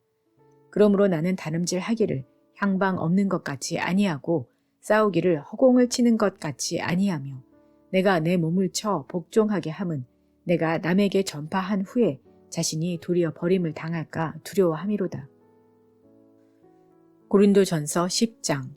그러므로 나는 다름질하기를 향방 없는 것 같이 아니하고 싸우기를 허공을 치는 것 같이 아니하며 내가 내 몸을 쳐 복종하게 함은 내가 남에게 전파한 후에 자신이 도리어 버림을 당할까 두려워함이로다. 고린도전서 10장.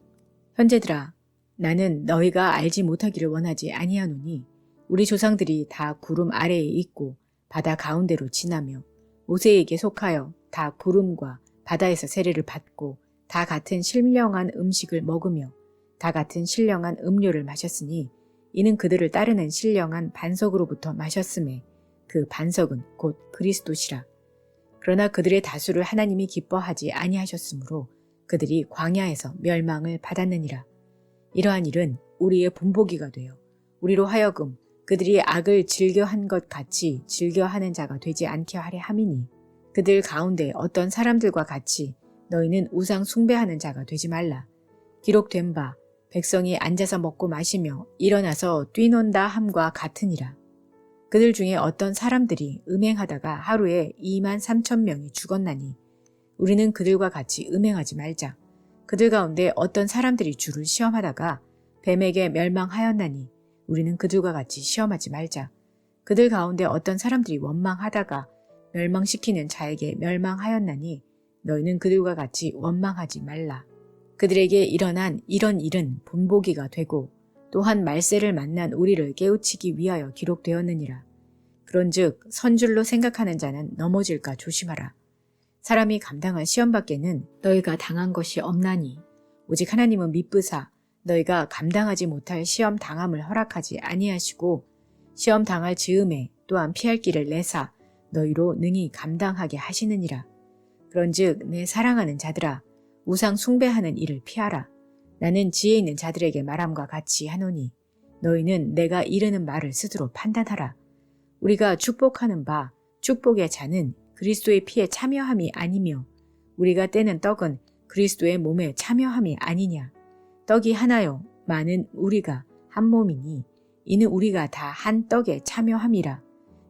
형제들아, 나는 너희가 알지 못하기를 원하지 아니하노니 우리 조상들이 다 구름 아래에 있고 바다 가운데로 지나며 모세에게 속하여 다 구름과 바다에서 세례를 받고 다 같은 신령한 음식을 먹으며 다 같은 신령한 음료를 마셨으니 이는 그들을 따르는 신령한 반석으로부터 마셨음에 그 반석은 곧 그리스도시라. 그러나 그들의 다수를 하나님이 기뻐하지 아니하셨으므로 그들이 광야에서 멸망을 받았느니라. 이러한 일은 우리의 본보기가 되어 우리로 하여금 그들이 악을 즐겨한 것 같이 즐겨하는 자가 되지 않게 하려 함이니 그들 가운데 어떤 사람들과 같이 너희는 우상 숭배하는 자가 되지 말라. 기록된 바 백성이 앉아서 먹고 마시며 일어나서 뛰논다 함과 같으니라. 그들 중에 어떤 사람들이 음행하다가 하루에 23,000명이 죽었나니 우리는 그들과 같이 음행하지 말자. 그들 가운데 어떤 사람들이 주를 시험하다가 뱀에게 멸망하였나니 우리는 그들과 같이 시험하지 말자. 그들 가운데 어떤 사람들이 원망하다가 멸망시키는 자에게 멸망하였나니 너희는 그들과 같이 원망하지 말라. 그들에게 일어난 이런 일은 본보기가 되고 또한 말세를 만난 우리를 깨우치기 위하여 기록되었느니라. 그런즉 선줄로 생각하는 자는 넘어질까 조심하라. 사람이 감당할 시험 밖에는 너희가 당한 것이 없나니 오직 하나님은 미쁘사 너희가 감당하지 못할 시험 당함을 허락하지 아니하시고 시험 당할 즈음에 또한 피할 길을 내사 너희로 능히 감당하게 하시느니라. 그런즉 내 사랑하는 자들아 우상 숭배하는 일을 피하라. 나는 지혜 있는 자들에게 말함과 같이 하노니 너희는 내가 이르는 말을 스스로 판단하라. 우리가 축복하는 바 축복의 잔은 그리스도의 피에 참여함이 아니며 우리가 떼는 떡은 그리스도의 몸에 참여함이 아니냐. 떡이 하나요 많은 우리가 한 몸이니 이는 우리가 다 한 떡에 참여함이라.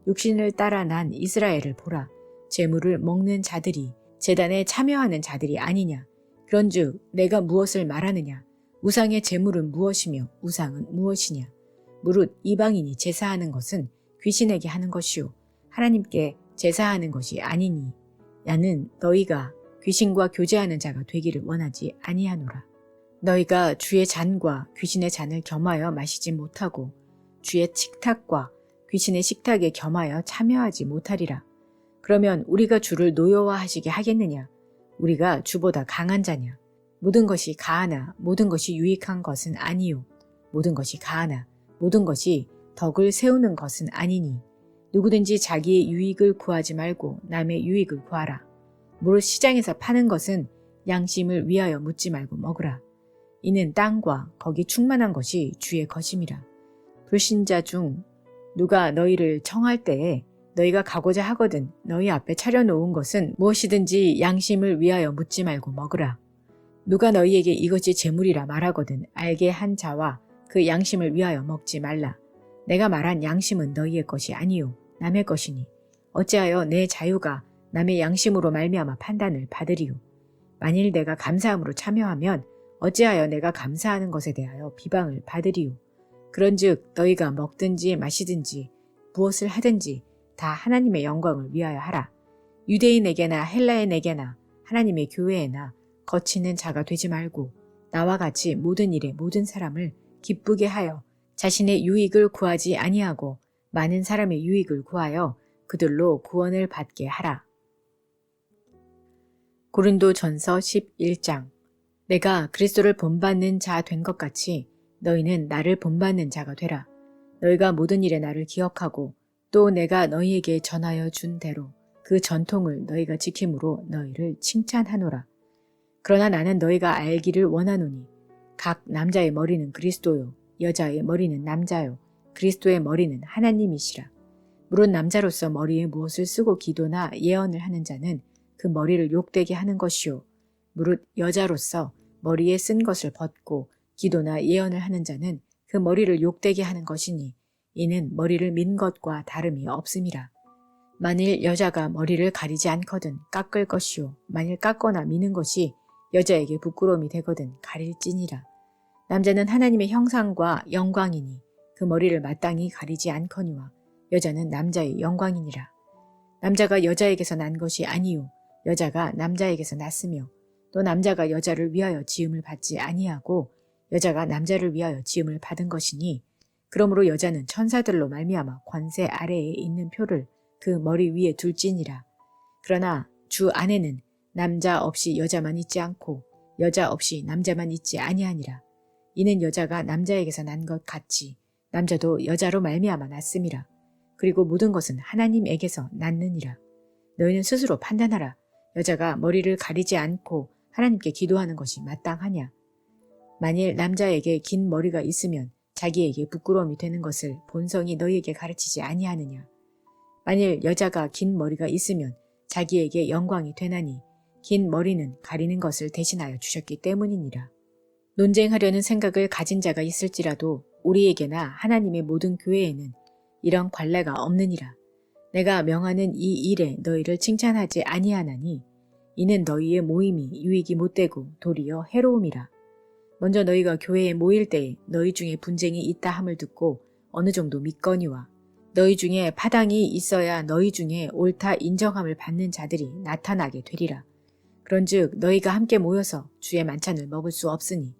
육신을 따라 난 이스라엘을 보라. 제물을 먹는 자들이 제단에 참여하는 자들이 아니냐. 그런즉 내가 무엇을 말하느냐. 우상의 제물은 무엇이며 우상은 무엇이냐. 무릇 이방인이 제사하는 것은 귀신에게 하는 것이요 하나님께 제사하는 것이 아니니 나는 너희가 귀신과 교제하는 자가 되기를 원하지 아니하노라. 너희가 주의 잔과 귀신의 잔을 겸하여 마시지 못하고 주의 식탁과 귀신의 식탁에 겸하여 참여하지 못하리라. 그러면 우리가 주를 노여워하시게 하겠느냐? 우리가 주보다 강한 자냐? 모든 것이 가하나 모든 것이 유익한 것은 아니요. 모든 것이 가하나 모든 것이 덕을 세우는 것은 아니니 누구든지 자기의 유익을 구하지 말고 남의 유익을 구하라. 무릇 시장에서 파는 것은 양심을 위하여 묻지 말고 먹으라. 이는 땅과 거기 충만한 것이 주의 것임이라. 불신자 중 누가 너희를 청할 때에 너희가 가고자 하거든 너희 앞에 차려놓은 것은 무엇이든지 양심을 위하여 묻지 말고 먹으라. 누가 너희에게 이것이 재물이라 말하거든 알게 한 자와 그 양심을 위하여 먹지 말라. 내가 말한 양심은 너희의 것이 아니요 남의 것이니 어찌하여 내 자유가 남의 양심으로 말미암아 판단을 받으리요. 만일 내가 감사함으로 참여하면 어찌하여 내가 감사하는 것에 대하여 비방을 받으리요. 그런즉 너희가 먹든지 마시든지 무엇을 하든지 다 하나님의 영광을 위하여 하라. 유대인에게나 헬라인에게나 하나님의 교회에나 거치는 자가 되지 말고 나와 같이 모든 일에 모든 사람을 기쁘게 하여 자신의 유익을 구하지 아니하고 많은 사람의 유익을 구하여 그들로 구원을 받게 하라. 고린도전서 11장. 내가 그리스도를 본받는 자 된 것 같이 너희는 나를 본받는 자가 되라. 너희가 모든 일에 나를 기억하고 또 내가 너희에게 전하여 준 대로 그 전통을 너희가 지킴으로 너희를 칭찬하노라. 그러나 나는 너희가 알기를 원하노니 각 남자의 머리는 그리스도요 여자의 머리는 남자요 그리스도의 머리는 하나님이시라. 물론 남자로서 머리에 무엇을 쓰고 기도나 예언을 하는 자는 그 머리를 욕되게 하는 것이요 무릇 여자로서 머리에 쓴 것을 벗고 기도나 예언을 하는 자는 그 머리를 욕되게 하는 것이니 이는 머리를 민 것과 다름이 없음이라. 만일 여자가 머리를 가리지 않거든 깎을 것이요 만일 깎거나 미는 것이 여자에게 부끄러움이 되거든 가릴지니라. 남자는 하나님의 형상과 영광이니 그 머리를 마땅히 가리지 않거니와 여자는 남자의 영광이니라. 남자가 여자에게서 난 것이 아니요 여자가 남자에게서 났으며 또 남자가 여자를 위하여 지음을 받지 아니하고 여자가 남자를 위하여 지음을 받은 것이니 그러므로 여자는 천사들로 말미암아 권세 아래에 있는 표를 그 머리 위에 둘지니라. 그러나 주 안에는 남자 없이 여자만 있지 않고 여자 없이 남자만 있지 아니하니라. 이는 여자가 남자에게서 난 것 같이 남자도 여자로 말미암아 났음이라. 그리고 모든 것은 하나님에게서 났느니라. 너희는 스스로 판단하라. 여자가 머리를 가리지 않고 하나님께 기도하는 것이 마땅하냐? 만일 남자에게 긴 머리가 있으면 자기에게 부끄러움이 되는 것을 본성이 너희에게 가르치지 아니하느냐? 만일 여자가 긴 머리가 있으면 자기에게 영광이 되나니 긴 머리는 가리는 것을 대신하여 주셨기 때문이니라. 논쟁하려는 생각을 가진 자가 있을지라도 우리에게나 하나님의 모든 교회에는 이런 관례가 없느니라. 내가 명하는 이 일에 너희를 칭찬하지 아니하나니 이는 너희의 모임이 유익이 못되고 도리어 해로움이라. 먼저 너희가 교회에 모일 때에 너희 중에 분쟁이 있다 함을 듣고 어느 정도 믿거니와 너희 중에 파당이 있어야 너희 중에 옳다 인정함을 받는 자들이 나타나게 되리라. 그런즉 너희가 함께 모여서 주의 만찬을 먹을 수 없으니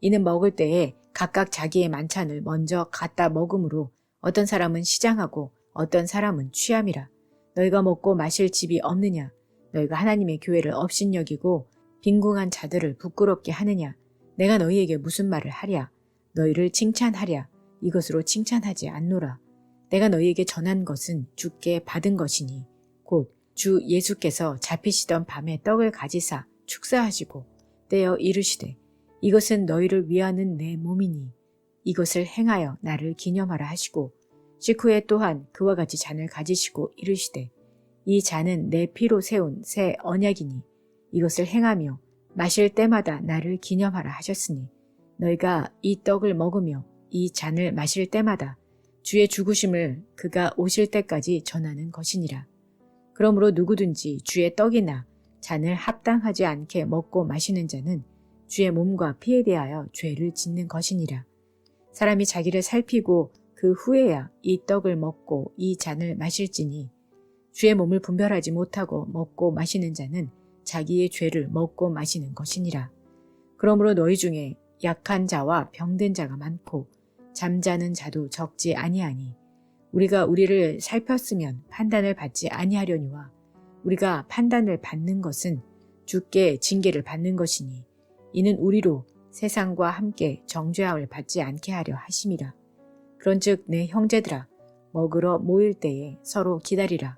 이는 먹을 때에 각각 자기의 만찬을 먼저 갖다 먹음으로 어떤 사람은 시장하고 어떤 사람은 취함이라. 너희가 먹고 마실 집이 없느냐? 너희가 하나님의 교회를 업신여기고 빈궁한 자들을 부끄럽게 하느냐? 내가 너희에게 무슨 말을 하랴? 너희를 칭찬하랴? 이것으로 칭찬하지 않노라. 내가 너희에게 전한 것은 주께 받은 것이니 곧 주 예수께서 잡히시던 밤에 떡을 가지사 축사하시고 떼어 이르시되 이것은 너희를 위하는 내 몸이니 이것을 행하여 나를 기념하라 하시고 식후에 또한 그와 같이 잔을 가지시고 이르시되 이 잔은 내 피로 세운 새 언약이니 이것을 행하며 마실 때마다 나를 기념하라 하셨으니 너희가 이 떡을 먹으며 이 잔을 마실 때마다 주의 죽으심을 그가 오실 때까지 전하는 것이니라. 그러므로 누구든지 주의 떡이나 잔을 합당하지 않게 먹고 마시는 자는 주의 몸과 피에 대하여 죄를 짓는 것이니라. 사람이 자기를 살피고 그 후에야 이 떡을 먹고 이 잔을 마실지니 주의 몸을 분별하지 못하고 먹고 마시는 자는 자기의 죄를 먹고 마시는 것이니라. 그러므로 너희 중에 약한 자와 병든 자가 많고 잠자는 자도 적지 아니하니 우리가 우리를 살폈으면 판단을 받지 아니하려니와 우리가 판단을 받는 것은 주께 징계를 받는 것이니 이는 우리로 세상과 함께 정죄함을 받지 않게 하려 하심이라. 그런즉 내 형제들아 먹으러 모일 때에 서로 기다리라.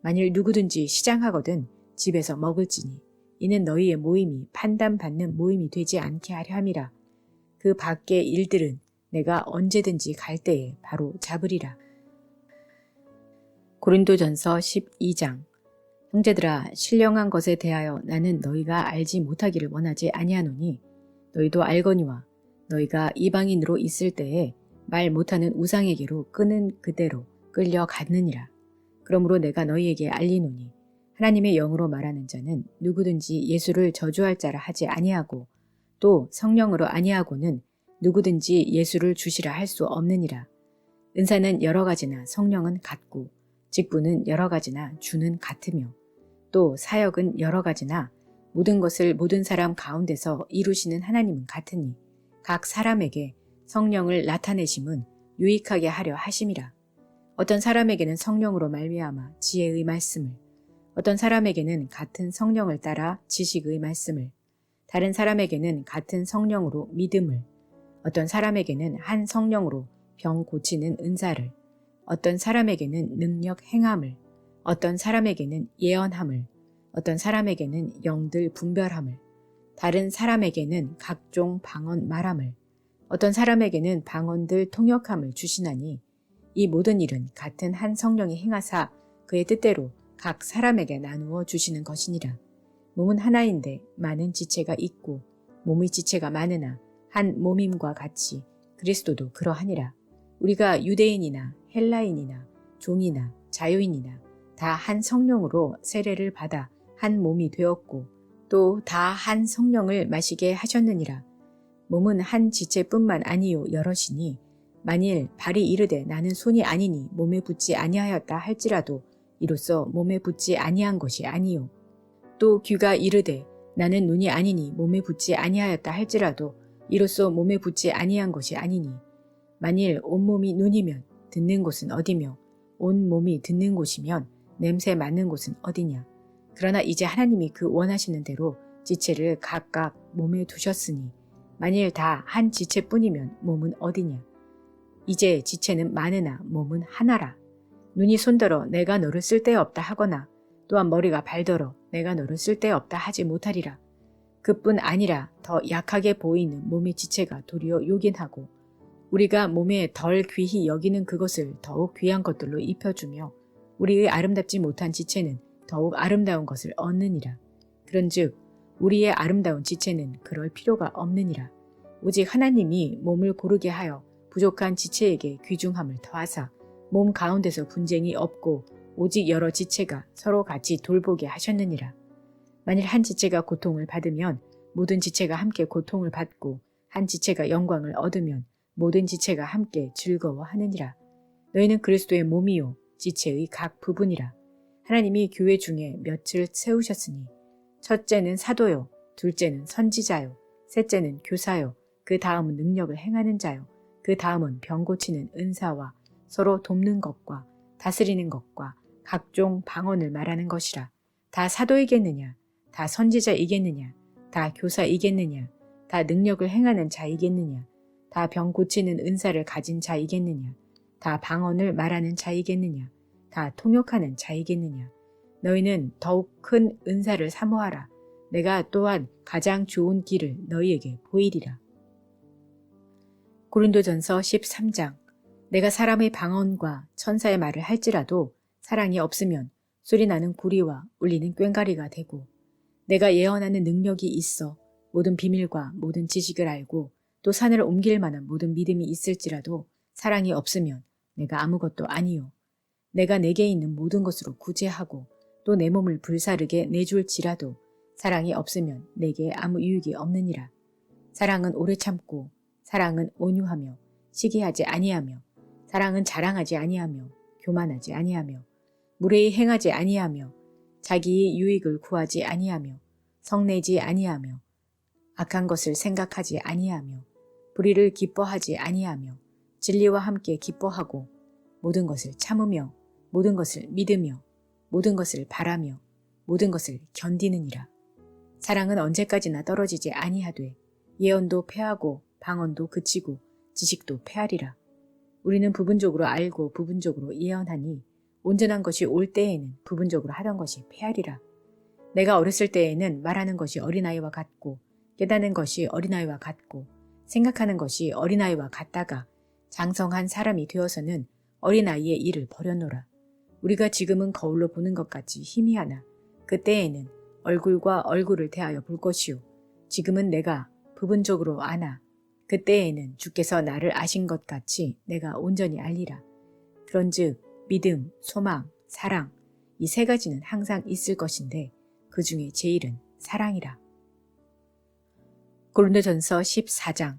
만일 누구든지 시장하거든 집에서 먹을지니 이는 너희의 모임이 판단받는 모임이 되지 않게 하려 함이라. 그 밖의 일들은 내가 언제든지 갈 때에 바로 잡으리라. 고린도전서 12장. 형제들아 신령한 것에 대하여 나는 너희가 알지 못하기를 원하지 아니하노니 너희도 알거니와 너희가 이방인으로 있을 때에 말 못하는 우상에게로 끄는 그대로 끌려갔느니라. 그러므로 내가 너희에게 알리노니 하나님의 영으로 말하는 자는 누구든지 예수를 저주할 자라 하지 아니하고 또 성령으로 아니하고는 누구든지 예수를 주시라 할 수 없느니라. 은사는 여러 가지나 성령은 같고 직분은 여러 가지나 주는 같으며 또 사역은 여러 가지나 모든 것을 모든 사람 가운데서 이루시는 하나님은 같으니 각 사람에게 성령을 나타내심은 유익하게 하려 하심이라. 어떤 사람에게는 성령으로 말미암아 지혜의 말씀을, 어떤 사람에게는 같은 성령을 따라 지식의 말씀을, 다른 사람에게는 같은 성령으로 믿음을, 어떤 사람에게는 한 성령으로 병 고치는 은사를, 어떤 사람에게는 능력 행함을, 어떤 사람에게는 예언함을, 어떤 사람에게는 영들 분별함을, 다른 사람에게는 각종 방언 말함을, 어떤 사람에게는 방언들 통역함을 주시나니 이 모든 일은 같은 한 성령이 행하사 그의 뜻대로 각 사람에게 나누어 주시는 것이니라. 몸은 하나인데 많은 지체가 있고 몸의 지체가 많으나 한 몸임과 같이 그리스도도 그러하니라. 우리가 유대인이나 헬라인이나 종이나 자유인이나 다 한 성령으로 세례를 받아 한 몸이 되었고 또 다 한 성령을 마시게 하셨느니라. 몸은 한 지체뿐만 아니요 여럿이니 만일 발이 이르되 나는 손이 아니니 몸에 붙지 아니하였다 할지라도 이로써 몸에 붙지 아니한 것이 아니요. 또 귀가 이르되 나는 눈이 아니니 몸에 붙지 아니하였다 할지라도 이로써 몸에 붙지 아니한 것이 아니니 만일 온몸이 눈이면 듣는 곳은 어디며 온 몸이 듣는 곳이면 냄새 맡는 곳은 어디냐. 그러나 이제 하나님이 그 원하시는 대로 지체를 각각 몸에 두셨으니 만일 다 한 지체뿐이면 몸은 어디냐. 이제 지체는 많으나 몸은 하나라. 눈이 손들어 내가 너를 쓸데없다 하거나 또한 머리가 발더러 내가 너를 쓸데없다 하지 못하리라. 그뿐 아니라 더 약하게 보이는 몸의 지체가 도리어 요긴하고 우리가 몸에 덜 귀히 여기는 그것을 더욱 귀한 것들로 입혀주며 우리의 아름답지 못한 지체는 더욱 아름다운 것을 얻느니라. 그런즉 우리의 아름다운 지체는 그럴 필요가 없느니라. 오직 하나님이 몸을 고르게 하여 부족한 지체에게 귀중함을 더하사 몸 가운데서 분쟁이 없고 오직 여러 지체가 서로 같이 돌보게 하셨느니라. 만일 한 지체가 고통을 받으면 모든 지체가 함께 고통을 받고 한 지체가 영광을 얻으면 모든 지체가 함께 즐거워하느니라. 너희는 그리스도의 몸이요 지체의 각 부분이라. 하나님이 교회 중에 몇을 세우셨으니 첫째는 사도요, 둘째는 선지자요, 셋째는 교사요, 그 다음은 능력을 행하는 자요, 그 다음은 병 고치는 은사와 서로 돕는 것과 다스리는 것과 각종 방언을 말하는 것이라. 다 사도이겠느냐? 다 선지자이겠느냐? 다 교사이겠느냐? 다 능력을 행하는 자이겠느냐? 다 병 고치는 은사를 가진 자이겠느냐? 다 방언을 말하는 자이겠느냐? 다 통역하는 자이겠느냐? 너희는 더욱 큰 은사를 사모하라. 내가 또한 가장 좋은 길을 너희에게 보이리라. 고린도전서 13장. 내가 사람의 방언과 천사의 말을 할지라도 사랑이 없으면 소리나는 구리와 울리는 꽹과리가 되고 내가 예언하는 능력이 있어 모든 비밀과 모든 지식을 알고 또 산을 옮길 만한 모든 믿음이 있을지라도 사랑이 없으면 내가 아무것도 아니요. 내가 내게 있는 모든 것으로 구제하고 또 내 몸을 불사르게 내줄지라도 사랑이 없으면 내게 아무 유익이 없느니라. 사랑은 오래 참고 사랑은 온유하며 시기하지 아니하며 사랑은 자랑하지 아니하며 교만하지 아니하며 무례히 행하지 아니하며 자기의 유익을 구하지 아니하며 성내지 아니하며 악한 것을 생각하지 아니하며 불의를 기뻐하지 아니하며 진리와 함께 기뻐하고 모든 것을 참으며 모든 것을 믿으며 모든 것을 바라며 모든 것을 견디느니라. 사랑은 언제까지나 떨어지지 아니하되 예언도 패하고 방언도 그치고 지식도 패하리라. 우리는 부분적으로 알고 부분적으로 예언하니 온전한 것이 올 때에는 부분적으로 하던 것이 패하리라. 내가 어렸을 때에는 말하는 것이 어린아이와 같고 깨닫는 것이 어린아이와 같고 생각하는 것이 어린아이와 같다가 장성한 사람이 되어서는 어린아이의 일을 버려노라. 우리가 지금은 거울로 보는 것 같이 희미하나 그때에는 얼굴과 얼굴을 대하여 볼 것이요. 지금은 내가 부분적으로 아나 그때에는 주께서 나를 아신 것 같이 내가 온전히 알리라. 그런즉 믿음, 소망, 사랑 이 세 가지는 항상 있을 것인데 그 중에 제일은 사랑이라. 고린도전서 14장.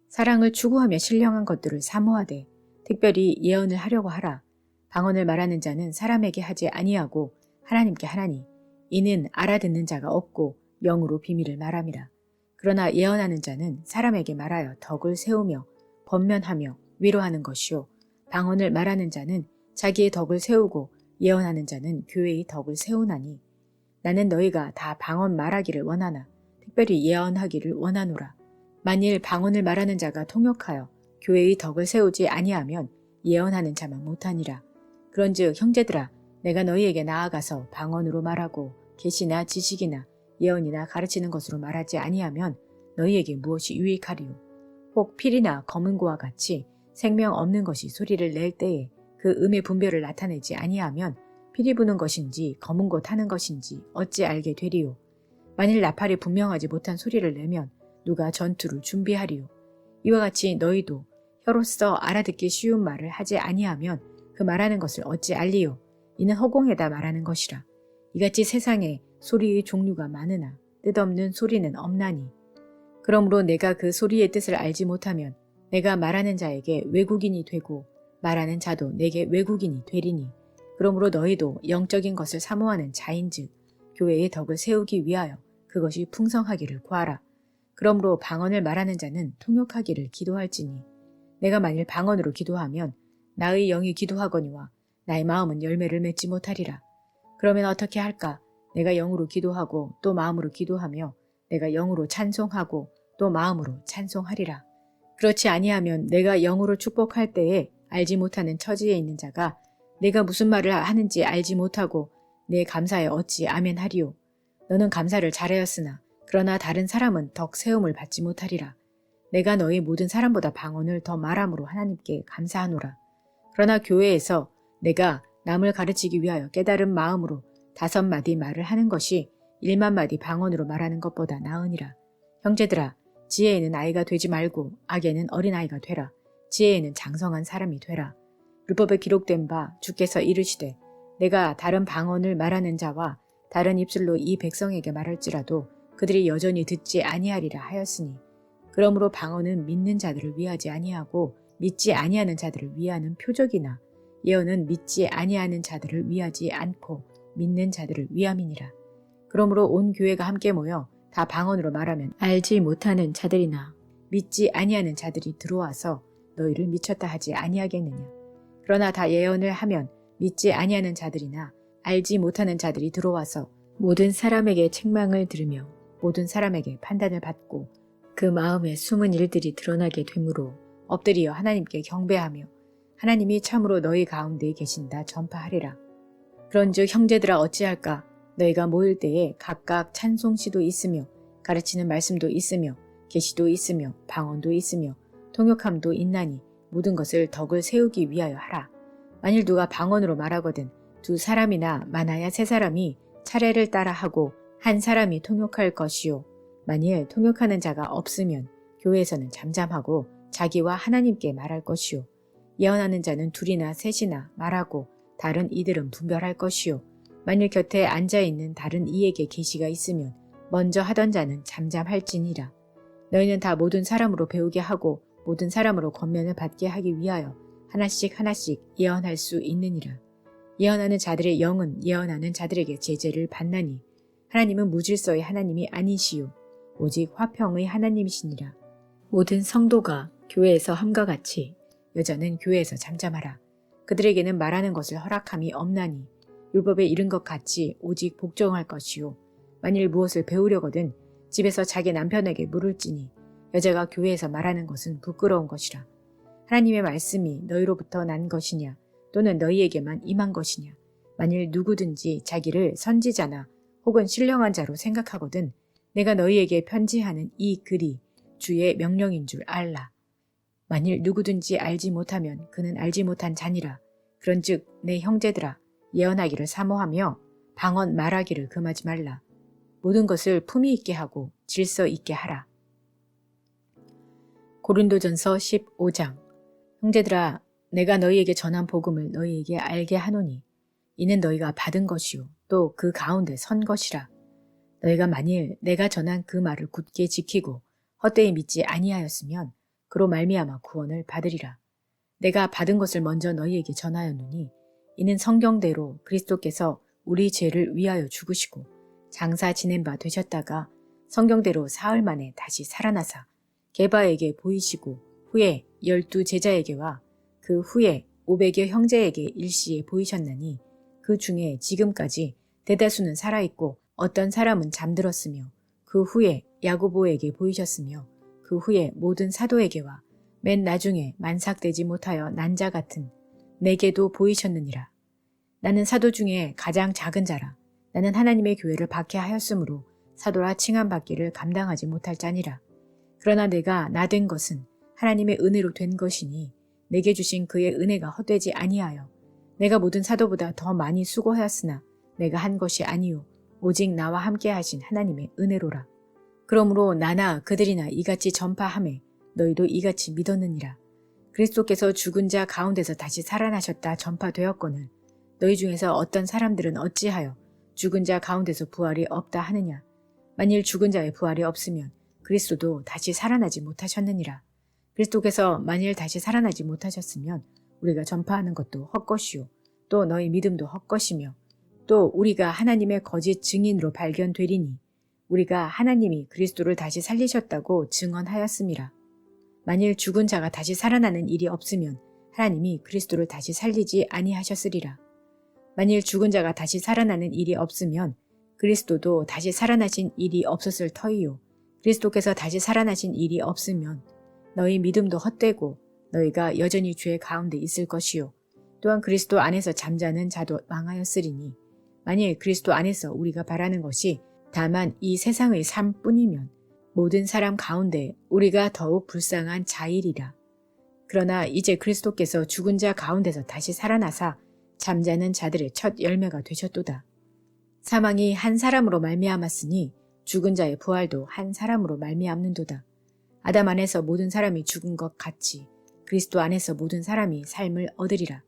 사랑을 추구하며 신령한 것들을 사모하되 특별히 예언을 하려고 하라. 방언을 말하는 자는 사람에게 하지 아니하고 하나님께 하나니 이는 알아듣는 자가 없고 영으로 비밀을 말함이라. 그러나 예언하는 자는 사람에게 말하여 덕을 세우며 번면하며 위로하는 것이요. 방언을 말하는 자는 자기의 덕을 세우고 예언하는 자는 교회의 덕을 세우나니 나는 너희가 다 방언 말하기를 원하나 특별히 예언하기를 원하노라. 만일 방언을 말하는 자가 통역하여 교회의 덕을 세우지 아니하면 예언하는 자만 못하니라. 그런즉 형제들아 내가 너희에게 나아가서 방언으로 말하고 계시나 지식이나 예언이나 가르치는 것으로 말하지 아니하면 너희에게 무엇이 유익하리요. 혹 필이나 검은고와 같이 생명 없는 것이 소리를 낼 때에 그 음의 분별을 나타내지 아니하면 필이 부는 것인지 검은고 타는 것인지 어찌 알게 되리요. 만일 나팔이 분명하지 못한 소리를 내면 누가 전투를 준비하리요. 이와 같이 너희도 혀로서 알아듣기 쉬운 말을 하지 아니하면 그 말하는 것을 어찌 알리요. 이는 허공에다 말하는 것이라. 이같이 세상에 소리의 종류가 많으나 뜻없는 소리는 없나니. 그러므로 내가 그 소리의 뜻을 알지 못하면 내가 말하는 자에게 외국인이 되고 말하는 자도 내게 외국인이 되리니. 그러므로 너희도 영적인 것을 사모하는 자인즉 교회의 덕을 세우기 위하여 그것이 풍성하기를 구하라. 그러므로 방언을 말하는 자는 통역하기를 기도할지니 내가 만일 방언으로 기도하면 나의 영이 기도하거니와 나의 마음은 열매를 맺지 못하리라. 그러면 어떻게 할까? 내가 영으로 기도하고 또 마음으로 기도하며 내가 영으로 찬송하고 또 마음으로 찬송하리라. 그렇지 아니하면 내가 영으로 축복할 때에 알지 못하는 처지에 있는 자가 내가 무슨 말을 하는지 알지 못하고 내 감사에 어찌 아멘하리요. 너는 감사를 잘하였으나 그러나 다른 사람은 덕 세움을 받지 못하리라. 내가 너희 모든 사람보다 방언을 더 말함으로 하나님께 감사하노라. 그러나 교회에서 내가 남을 가르치기 위하여 깨달은 마음으로 5마디 말을 하는 것이 1만 마디 방언으로 말하는 것보다 나으니라. 형제들아, 지혜에는 아이가 되지 말고 악에는 어린아이가 되라. 지혜에는 장성한 사람이 되라. 율법에 기록된 바 주께서 이르시되 내가 다른 방언을 말하는 자와 다른 입술로 이 백성에게 말할지라도 그들이 여전히 듣지 아니하리라 하였으니 그러므로 방언은 믿는 자들을 위하지 아니하고 믿지 아니하는 자들을 위하는 표적이나 예언은 믿지 아니하는 자들을 위하지 않고 믿는 자들을 위함이니라. 그러므로 온 교회가 함께 모여 다 방언으로 말하면 알지 못하는 자들이나 믿지 아니하는 자들이 들어와서 너희를 미쳤다 하지 아니하겠느냐. 그러나 다 예언을 하면 믿지 아니하는 자들이나 알지 못하는 자들이 들어와서 모든 사람에게 책망을 들으며 모든 사람에게 판단을 받고 그 마음에 숨은 일들이 드러나게 되므로 엎드리어 하나님께 경배하며 하나님이 참으로 너희 가운데 계신다 전파하리라. 그런즉 형제들아 어찌할까? 너희가 모일 때에 각각 찬송시도 있으며 가르치는 말씀도 있으며 계시도 있으며 방언도 있으며 통역함도 있나니 모든 것을 덕을 세우기 위하여 하라. 만일 누가 방언으로 말하거든 2사람이나 많아야 3사람이 차례를 따라 하고 1사람이 통역할 것이요. 만일 통역하는 자가 없으면 교회에서는 잠잠하고 자기와 하나님께 말할 것이요. 예언하는 자는 2이나 3이나 말하고 다른 이들은 분별할 것이요. 만일 곁에 앉아있는 다른 이에게 계시가 있으면 먼저 하던 자는 잠잠할지니라. 너희는 다 모든 사람으로 배우게 하고 모든 사람으로 권면을 받게 하기 위하여 하나씩 하나씩 예언할 수 있느니라. 예언하는 자들의 영은 예언하는 자들에게 제재를 받나니 하나님은 무질서의 하나님이 아니시요 오직 화평의 하나님이시니라. 모든 성도가 교회에서 함과 같이 여자는 교회에서 잠잠하라. 그들에게는 말하는 것을 허락함이 없나니 율법에 이른 것 같이 오직 복종할 것이요. 만일 무엇을 배우려거든 집에서 자기 남편에게 물을지니 여자가 교회에서 말하는 것은 부끄러운 것이라. 하나님의 말씀이 너희로부터 난 것이냐 또는 너희에게만 임한 것이냐. 만일 누구든지 자기를 선지자나 혹은 신령한 자로 생각하거든 내가 너희에게 편지하는 이 글이 주의 명령인 줄 알라. 만일 누구든지 알지 못하면 그는 알지 못한 자니라. 그런즉 내 형제들아 예언하기를 사모하며 방언 말하기를 금하지 말라. 모든 것을 품위 있게 하고 질서 있게 하라. 고린도전서 15장. 형제들아 내가 너희에게 전한 복음을 너희에게 알게 하노니 이는 너희가 받은 것이요 또 그 가운데 선 것이라. 너희가 만일 내가 전한 그 말을 굳게 지키고 헛되이 믿지 아니하였으면 그로 말미암아 구원을 받으리라. 내가 받은 것을 먼저 너희에게 전하였노니 이는 성경대로 그리스도께서 우리 죄를 위하여 죽으시고 장사 지낸 바 되셨다가 성경대로 사흘 만에 다시 살아나사 게바에게 보이시고 후에 12 제자에게와 그 후에 500여 형제에게 일시에 보이셨나니 그 중에 지금까지 대다수는 살아있고 어떤 사람은 잠들었으며 그 후에 야고보에게 보이셨으며 그 후에 모든 사도에게와 맨 나중에 만삭되지 못하여 난 자 같은 내게도 보이셨느니라. 나는 사도 중에 가장 작은 자라. 나는 하나님의 교회를 박해하였으므로 사도라 칭함받기를 감당하지 못할 자니라. 그러나 내가 나된 것은 하나님의 은혜로 된 것이니 내게 주신 그의 은혜가 헛되지 아니하여 내가 모든 사도보다 더 많이 수고하였으나 내가 한 것이 아니요 오직 나와 함께 하신 하나님의 은혜로라. 그러므로 나나 그들이나 이같이 전파하매 너희도 이같이 믿었느니라. 그리스도께서 죽은 자 가운데서 다시 살아나셨다 전파되었거늘 너희 중에서 어떤 사람들은 어찌하여 죽은 자 가운데서 부활이 없다 하느냐. 만일 죽은 자의 부활이 없으면 그리스도도 다시 살아나지 못하셨느니라. 그리스도께서 만일 다시 살아나지 못하셨으면 우리가 전파하는 것도 헛것이요 또 너희 믿음도 헛것이며 또 우리가 하나님의 거짓 증인으로 발견되리니 우리가 하나님이 그리스도를 다시 살리셨다고 증언하였음이라. 만일 죽은 자가 다시 살아나는 일이 없으면 하나님이 그리스도를 다시 살리지 아니하셨으리라. 만일 죽은 자가 다시 살아나는 일이 없으면 그리스도도 다시 살아나신 일이 없었을 터이요. 그리스도께서 다시 살아나신 일이 없으면 너희 믿음도 헛되고 너희가 여전히 죄 가운데 있을 것이요. 또한 그리스도 안에서 잠자는 자도 망하였으리니 만일 그리스도 안에서 우리가 바라는 것이 다만 이 세상의 삶뿐이면 모든 사람 가운데 우리가 더욱 불쌍한 자이리라. 그러나 이제 그리스도께서 죽은 자 가운데서 다시 살아나사 잠자는 자들의 첫 열매가 되셨도다. 사망이 한 사람으로 말미암았으니 죽은 자의 부활도 한 사람으로 말미암는도다. 아담 안에서 모든 사람이 죽은 것 같이 그리스도 안에서 모든 사람이 삶을 얻으리라.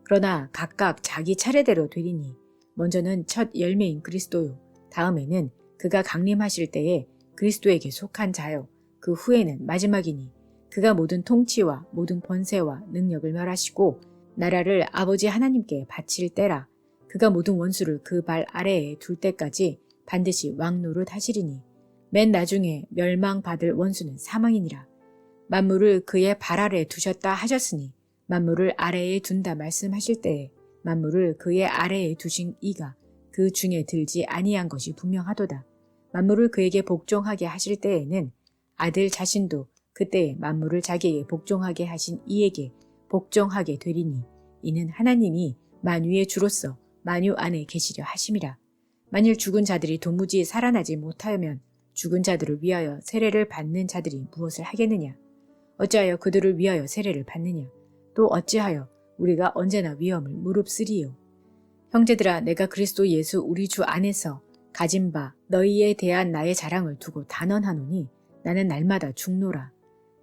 그러나 각각 자기 차례대로 되리니 먼저는 첫 열매인 그리스도요. 다음에는 그가 강림하실 때에 그리스도에게 속한 자요. 그 후에는 마지막이니 그가 모든 통치와 모든 권세와 능력을 멸하시고 나라를 아버지 하나님께 바칠 때라. 그가 모든 원수를 그 발 아래에 둘 때까지 반드시 왕노릇 하시리니 맨 나중에 멸망받을 원수는 사망이니라. 만물을 그의 발 아래에 두셨다 하셨으니 만물을 아래에 둔다 말씀하실 때에 만물을 그의 아래에 두신 이가 그 중에 들지 아니한 것이 분명하도다. 만물을 그에게 복종하게 하실 때에는 아들 자신도 그때에 만물을 자기에게 복종하게 하신 이에게 복종하게 되리니 이는 하나님이 만유의 주로서 만유 안에 계시려 하심이라. 만일 죽은 자들이 도무지 살아나지 못하면 죽은 자들을 위하여 세례를 받는 자들이 무엇을 하겠느냐? 어찌하여 그들을 위하여 세례를 받느냐? 또 어찌하여 우리가 언제나 위험을 무릅쓰리요? 형제들아, 내가 그리스도 예수 우리 주 안에서 가진 바 너희에 대한 나의 자랑을 두고 단언하노니 나는 날마다 죽노라.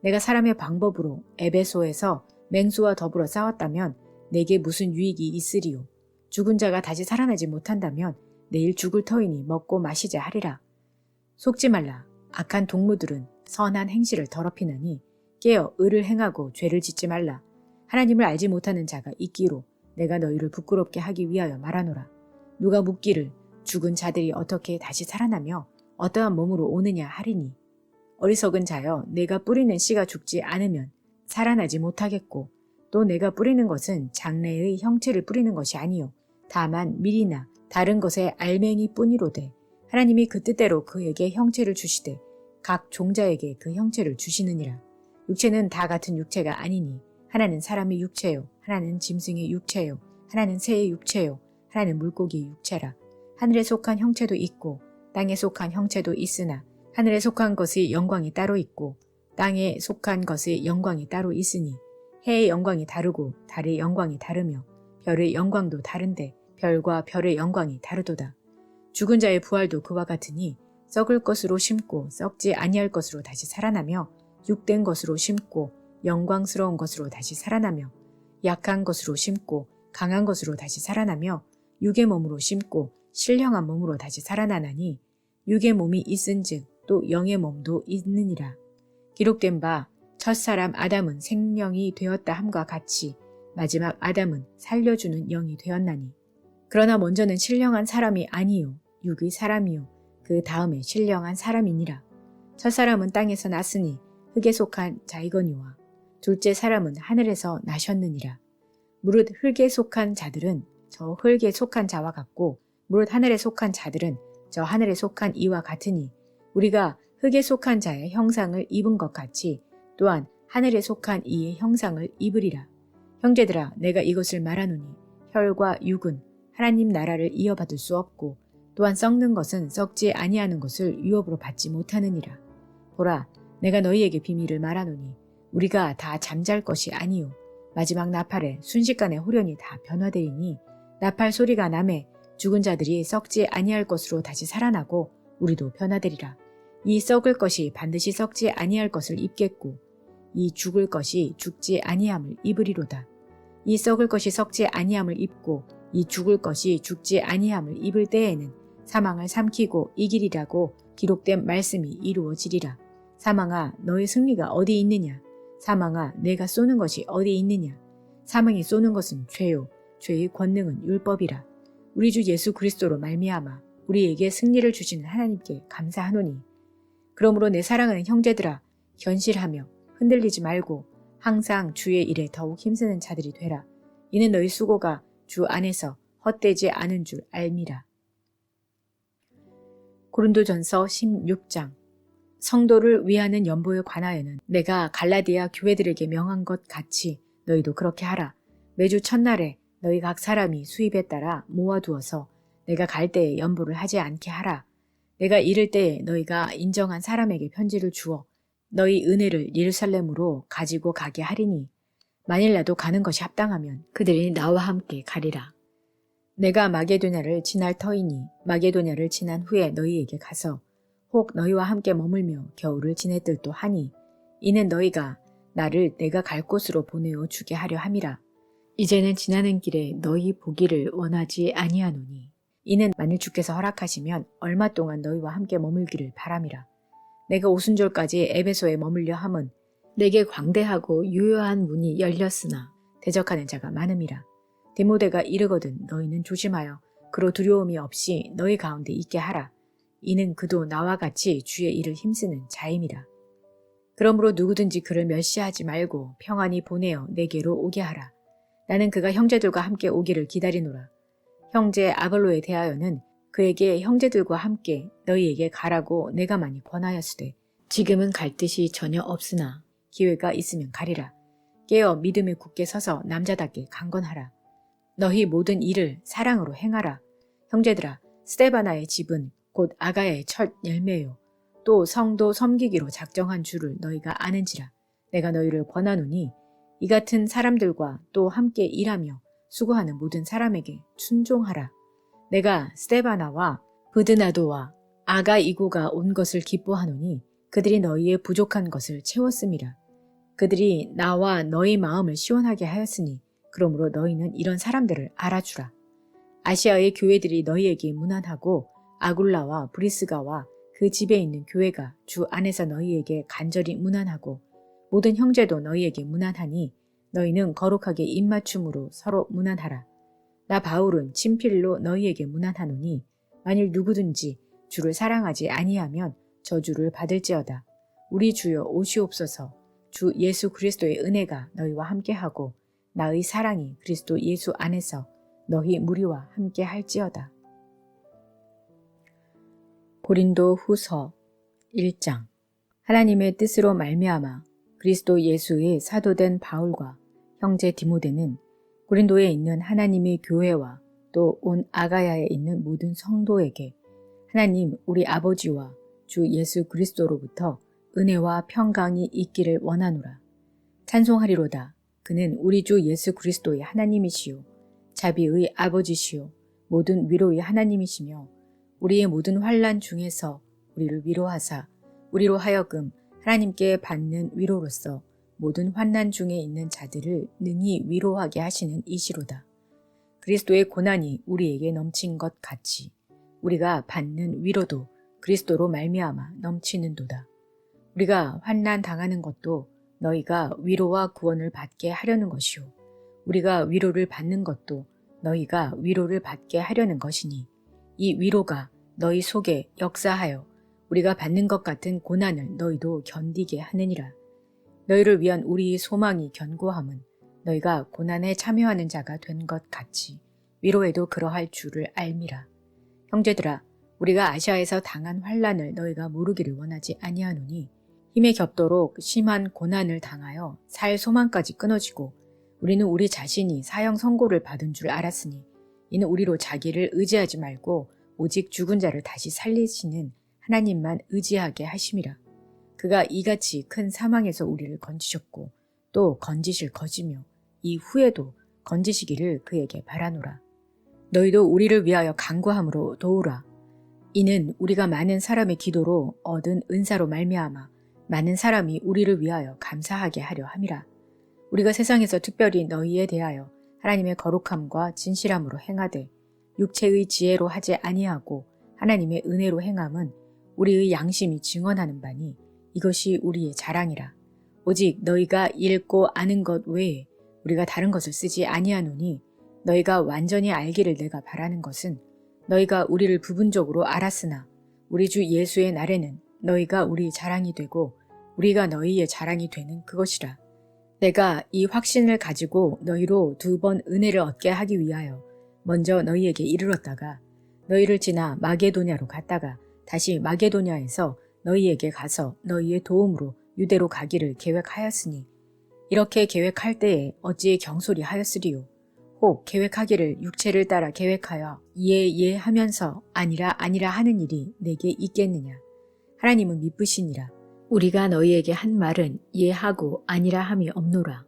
내가 사람의 방법으로 에베소에서 맹수와 더불어 싸웠다면 내게 무슨 유익이 있으리요? 죽은 자가 다시 살아나지 못한다면 내일 죽을 터이니 먹고 마시자 하리라. 속지 말라. 악한 동무들은 선한 행실을 더럽히나니 깨어 의를 행하고 죄를 짓지 말라. 하나님을 알지 못하는 자가 있기로 내가 너희를 부끄럽게 하기 위하여 말하노라. 누가 묻기를 죽은 자들이 어떻게 다시 살아나며 어떠한 몸으로 오느냐 하리니 어리석은 자여, 내가 뿌리는 씨가 죽지 않으면 살아나지 못하겠고 또 내가 뿌리는 것은 장래의 형체를 뿌리는 것이 아니요 다만 밀이나 다른 것의 알맹이 뿐이로되 하나님이 그 뜻대로 그에게 형체를 주시되 각 종자에게 그 형체를 주시느니라. 육체는 다 같은 육체가 아니니 하나는 사람의 육체요, 하나는 짐승의 육체요, 하나는 새의 육체요, 하나는 물고기의 육체라. 하늘에 속한 형체도 있고 땅에 속한 형체도 있으나 하늘에 속한 것의 영광이 따로 있고 땅에 속한 것의 영광이 따로 있으니 해의 영광이 다르고 달의 영광이 다르며 별의 영광도 다른데 별과 별의 영광이 다르도다. 죽은 자의 부활도 그와 같으니 썩을 것으로 심고 썩지 아니할 것으로 다시 살아나며 육된 것으로 심고 영광스러운 것으로 다시 살아나며 약한 것으로 심고 강한 것으로 다시 살아나며 육의 몸으로 심고 신령한 몸으로 다시 살아나나니 육의 몸이 있은즉 또 영의 몸도 있느니라. 기록된 바 첫사람 아담은 생명이 되었다 함과 같이 마지막 아담은 살려주는 영이 되었나니 그러나 먼저는 신령한 사람이 아니요 육의 사람이요 그 다음에 신령한 사람이니라. 첫사람은 땅에서 났으니 흙에 속한 자이거니와 둘째 사람은 하늘에서 나셨느니라. 무릇 흙에 속한 자들은 저 흙에 속한 자와 같고 무릇 하늘에 속한 자들은 저 하늘에 속한 이와 같으니 우리가 흙에 속한 자의 형상을 입은 것 같이 또한 하늘에 속한 이의 형상을 입으리라. 형제들아, 내가 이것을 말하노니 혈과 육은 하나님 나라를 이어받을 수 없고 또한 썩는 것은 썩지 아니하는 것을 유업으로 받지 못하느니라. 보라, 내가 너희에게 비밀을 말하노니 우리가 다 잠잘 것이 아니요 마지막 나팔에 순식간에 홀연히 다 변화되리니 나팔 소리가 나매 죽은 자들이 썩지 아니할 것으로 다시 살아나고 우리도 변화되리라. 이 썩을 것이 반드시 썩지 아니할 것을 입겠고 이 죽을 것이 죽지 아니함을 입으리로다. 이 썩을 것이 썩지 아니함을 입고 이 죽을 것이 죽지 아니함을 입을 때에는 사망을 삼키고 이기리라고 기록된 말씀이 이루어지리라. 사망아, 너의 승리가 어디 있느냐? 사망아, 내가 쏘는 것이 어디 있느냐? 사망이 쏘는 것은 죄요, 죄의 권능은 율법이라. 우리 주 예수 그리스도로 말미암아 우리에게 승리를 주시는 하나님께 감사하노니 그러므로 내 사랑하는 형제들아, 견실하며 흔들리지 말고 항상 주의 일에 더욱 힘쓰는 자들이 되라. 이는 너희 수고가 주 안에서 헛되지 않은 줄 알미라. 고린도전서 16장. 성도를 위하는 연보에 관하여는 내가 갈라디아 교회들에게 명한 것 같이 너희도 그렇게 하라. 매주 첫날에 너희 각 사람이 수입에 따라 모아두어서 내가 갈 때에 연보를 하지 않게 하라. 내가 이를 때에 너희가 인정한 사람에게 편지를 주어 너희 은혜를 예루살렘으로 가지고 가게 하리니 만일 나도 가는 것이 합당하면 그들이 나와 함께 가리라. 내가 마게도냐를 지날 터이니 마게도냐를 지난 후에 너희에게 가서 혹 너희와 함께 머물며 겨울을 지냈들도 하니 이는 너희가 나를 내가 갈 곳으로 보내어 주게 하려 함이라. 이제는 지나는 길에 너희 보기를 원하지 아니하노니 이는 만일 주께서 허락하시면 얼마 동안 너희와 함께 머물기를 바람이라. 내가 오순절까지 에베소에 머물려 함은 내게 광대하고 유효한 문이 열렸으나 대적하는 자가 많음이라. 디모데가 이르거든 너희는 조심하여 그로 두려움이 없이 너희 가운데 있게 하라. 이는 그도 나와 같이 주의 일을 힘쓰는 자임이라. 그러므로 누구든지 그를 멸시하지 말고 평안히 보내어 내게로 오게 하라. 나는 그가 형제들과 함께 오기를 기다리노라. 형제 아볼로에 대하여는 그에게 형제들과 함께 너희에게 가라고 내가 많이 권하였으되 지금은 갈 뜻이 전혀 없으나 기회가 있으면 가리라. 깨어 믿음에 굳게 서서 남자답게 강건하라. 너희 모든 일을 사랑으로 행하라. 형제들아, 스데바나의 집은 곧 아가야의 첫 열매요. 또 성도 섬기기로 작정한 줄을 너희가 아는지라. 내가 너희를 권하노니 이 같은 사람들과 또 함께 일하며 수고하는 모든 사람에게 순종하라. 내가 스데바나와 브드나도와 아가이고가 온 것을 기뻐하노니 그들이 너희의 부족한 것을 채웠음이라. 그들이 나와 너희 마음을 시원하게 하였으니 그러므로 너희는 이런 사람들을 알아주라. 아시아의 교회들이 너희에게 문안하고 아굴라와 브리스가와 그 집에 있는 교회가 주 안에서 너희에게 간절히 문안하고 모든 형제도 너희에게 문안하니 너희는 거룩하게 입맞춤으로 서로 문안하라. 나 바울은 친필로 너희에게 문안하노니 만일 누구든지 주를 사랑하지 아니하면 저주를 받을지어다. 우리 주여 오시옵소서. 주 예수 그리스도의 은혜가 너희와 함께하고 나의 사랑이 그리스도 예수 안에서 너희 무리와 함께 할지어다. 고린도 후서 1장. 하나님의 뜻으로 말미암아 그리스도 예수의 사도된 바울과 형제 디모데는 고린도에 있는 하나님의 교회와 또 온 아가야에 있는 모든 성도에게 하나님 우리 아버지와 주 예수 그리스도로부터 은혜와 평강이 있기를 원하노라. 찬송하리로다. 그는 우리 주 예수 그리스도의 하나님이시요 자비의 아버지시요 모든 위로의 하나님이시며 우리의 모든 환난 중에서 우리를 위로하사 우리로 하여금 하나님께 받는 위로로서 모든 환난 중에 있는 자들을 능히 위로하게 하시는 이시로다. 그리스도의 고난이 우리에게 넘친 것 같이 우리가 받는 위로도 그리스도로 말미암아 넘치는도다. 우리가 환난 당하는 것도 너희가 위로와 구원을 받게 하려는 것이요 우리가 위로를 받는 것도 너희가 위로를 받게 하려는 것이니 이 위로가 너희 속에 역사하여 우리가 받는 것 같은 고난을 너희도 견디게 하느니라. 너희를 위한 우리의 소망이 견고함은 너희가 고난에 참여하는 자가 된 것 같이 위로에도 그러할 줄을 알미라. 형제들아, 우리가 아시아에서 당한 환난을 너희가 모르기를 원하지 아니하노니 힘에 겹도록 심한 고난을 당하여 살 소망까지 끊어지고 우리는 우리 자신이 사형 선고를 받은 줄 알았으니 이는 우리로 자기를 의지하지 말고 오직 죽은 자를 다시 살리시는 하나님만 의지하게 하심이라. 그가 이같이 큰 사망에서 우리를 건지셨고 또 건지실 것이며 이후에도 건지시기를 그에게 바라노라. 너희도 우리를 위하여 간구함으로 도우라. 이는 우리가 많은 사람의 기도로 얻은 은사로 말미암아 많은 사람이 우리를 위하여 감사하게 하려 함이라. 우리가 세상에서 특별히 너희에 대하여 하나님의 거룩함과 진실함으로 행하되 육체의 지혜로 하지 아니하고 하나님의 은혜로 행함은 우리의 양심이 증언하는 바니 이것이 우리의 자랑이라. 오직 너희가 읽고 아는 것 외에 우리가 다른 것을 쓰지 아니하노니 너희가 완전히 알기를 내가 바라는 것은 너희가 우리를 부분적으로 알았으나 우리 주 예수의 날에는 너희가 우리의 자랑이 되고 우리가 너희의 자랑이 되는 그것이라. 내가 이 확신을 가지고 너희로 2번 은혜를 얻게 하기 위하여 먼저 너희에게 이르렀다가 너희를 지나 마게도냐로 갔다가 다시 마게도냐에서 너희에게 가서 너희의 도움으로 유대로 가기를 계획하였으니 이렇게 계획할 때에 어찌 경솔히 하였으리요. 혹 계획하기를 육체를 따라 계획하여 예 하면서 아니라 하는 일이 내게 있겠느냐. 하나님은 미쁘시니라. 우리가 너희에게 한 말은 예하고 아니라 함이 없노라.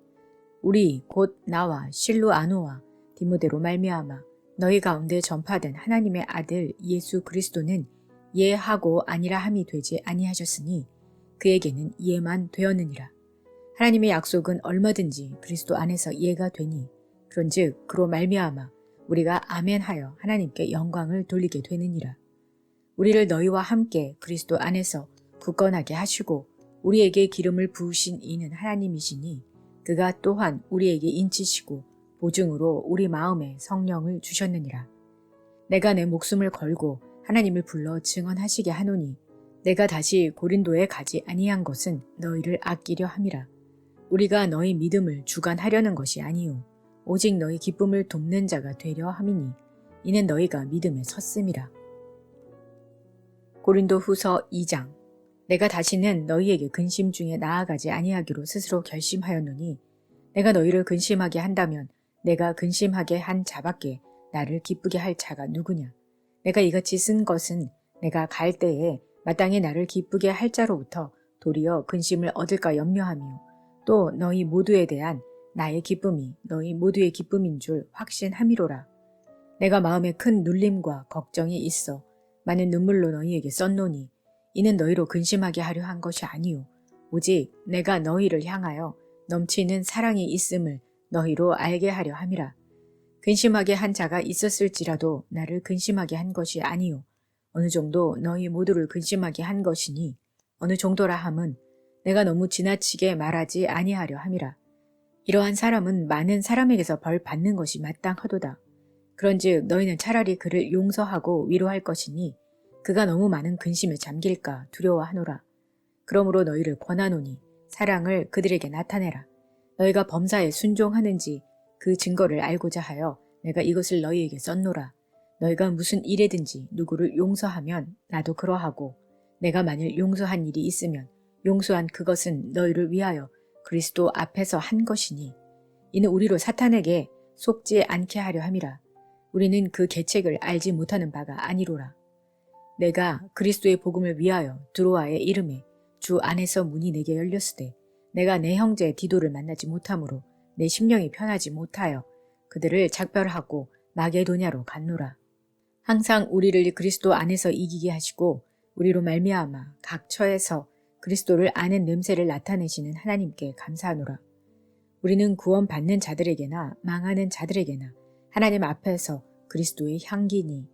우리 곧 나와 실로아노와 디모데로 말미암아 너희 가운데 전파된 하나님의 아들 예수 그리스도는 예하고 아니라 함이 되지 아니하셨으니 그에게는 예만 되었느니라. 하나님의 약속은 얼마든지 그리스도 안에서 예가 되니 그런즉 그로 말미암아 우리가 아멘하여 하나님께 영광을 돌리게 되느니라. 우리를 너희와 함께 그리스도 안에서 굳건하게 하시고 우리에게 기름을 부으신 이는 하나님이시니 그가 또한 우리에게 인치시고 보증으로 우리 마음에 성령을 주셨느니라. 내가 내 목숨을 걸고 하나님을 불러 증언하시게 하노니 내가 다시 고린도에 가지 아니한 것은 너희를 아끼려 함이라. 우리가 너희 믿음을 주관하려는 것이 아니요 오직 너희 기쁨을 돕는 자가 되려 함이니 이는 너희가 믿음에 섰음이라. 고린도 후서 2장. 내가 다시는 너희에게 근심 중에 나아가지 아니하기로 스스로 결심하였노니 내가 너희를 근심하게 한다면 내가 근심하게 한 자밖에 나를 기쁘게 할 자가 누구냐. 내가 이같이 쓴 것은 내가 갈 때에 마땅히 나를 기쁘게 할 자로부터 도리어 근심을 얻을까 염려하며 또 너희 모두에 대한 나의 기쁨이 너희 모두의 기쁨인 줄 확신함이로라. 내가 마음에 큰 눌림과 걱정이 있어 많은 눈물로 너희에게 썼노니 이는 너희로 근심하게 하려 한 것이 아니요 오직 내가 너희를 향하여 넘치는 사랑이 있음을 너희로 알게 하려 함이라. 근심하게 한 자가 있었을지라도 나를 근심하게 한 것이 아니요 어느 정도 너희 모두를 근심하게 한 것이니 어느 정도라 함은 내가 너무 지나치게 말하지 아니하려 함이라. 이러한 사람은 많은 사람에게서 벌 받는 것이 마땅하도다. 그런즉 너희는 차라리 그를 용서하고 위로할 것이니 그가 너무 많은 근심에 잠길까 두려워하노라. 그러므로 너희를 권하노니 사랑을 그들에게 나타내라. 너희가 범사에 순종하는지 그 증거를 알고자 하여 내가 이것을 너희에게 썼노라. 너희가 무슨 일에든지 누구를 용서하면 나도 그러하고 내가 만일 용서한 일이 있으면 용서한 그것은 너희를 위하여 그리스도 앞에서 한 것이니 이는 우리로 사탄에게 속지 않게 하려 함이라. 우리는 그 계책을 알지 못하는 바가 아니로라. 내가 그리스도의 복음을 위하여 드로아에 이름에 주 안에서 문이 내게 열렸으되 내가 내 형제 디도를 만나지 못하므로 내 심령이 편하지 못하여 그들을 작별하고 마게도냐로 갔노라. 항상 우리를 그리스도 안에서 이기게 하시고 우리로 말미암아 각 처에서 그리스도를 아는 냄새를 나타내시는 하나님께 감사하노라. 우리는 구원받는 자들에게나 망하는 자들에게나 하나님 앞에서 그리스도의 향기니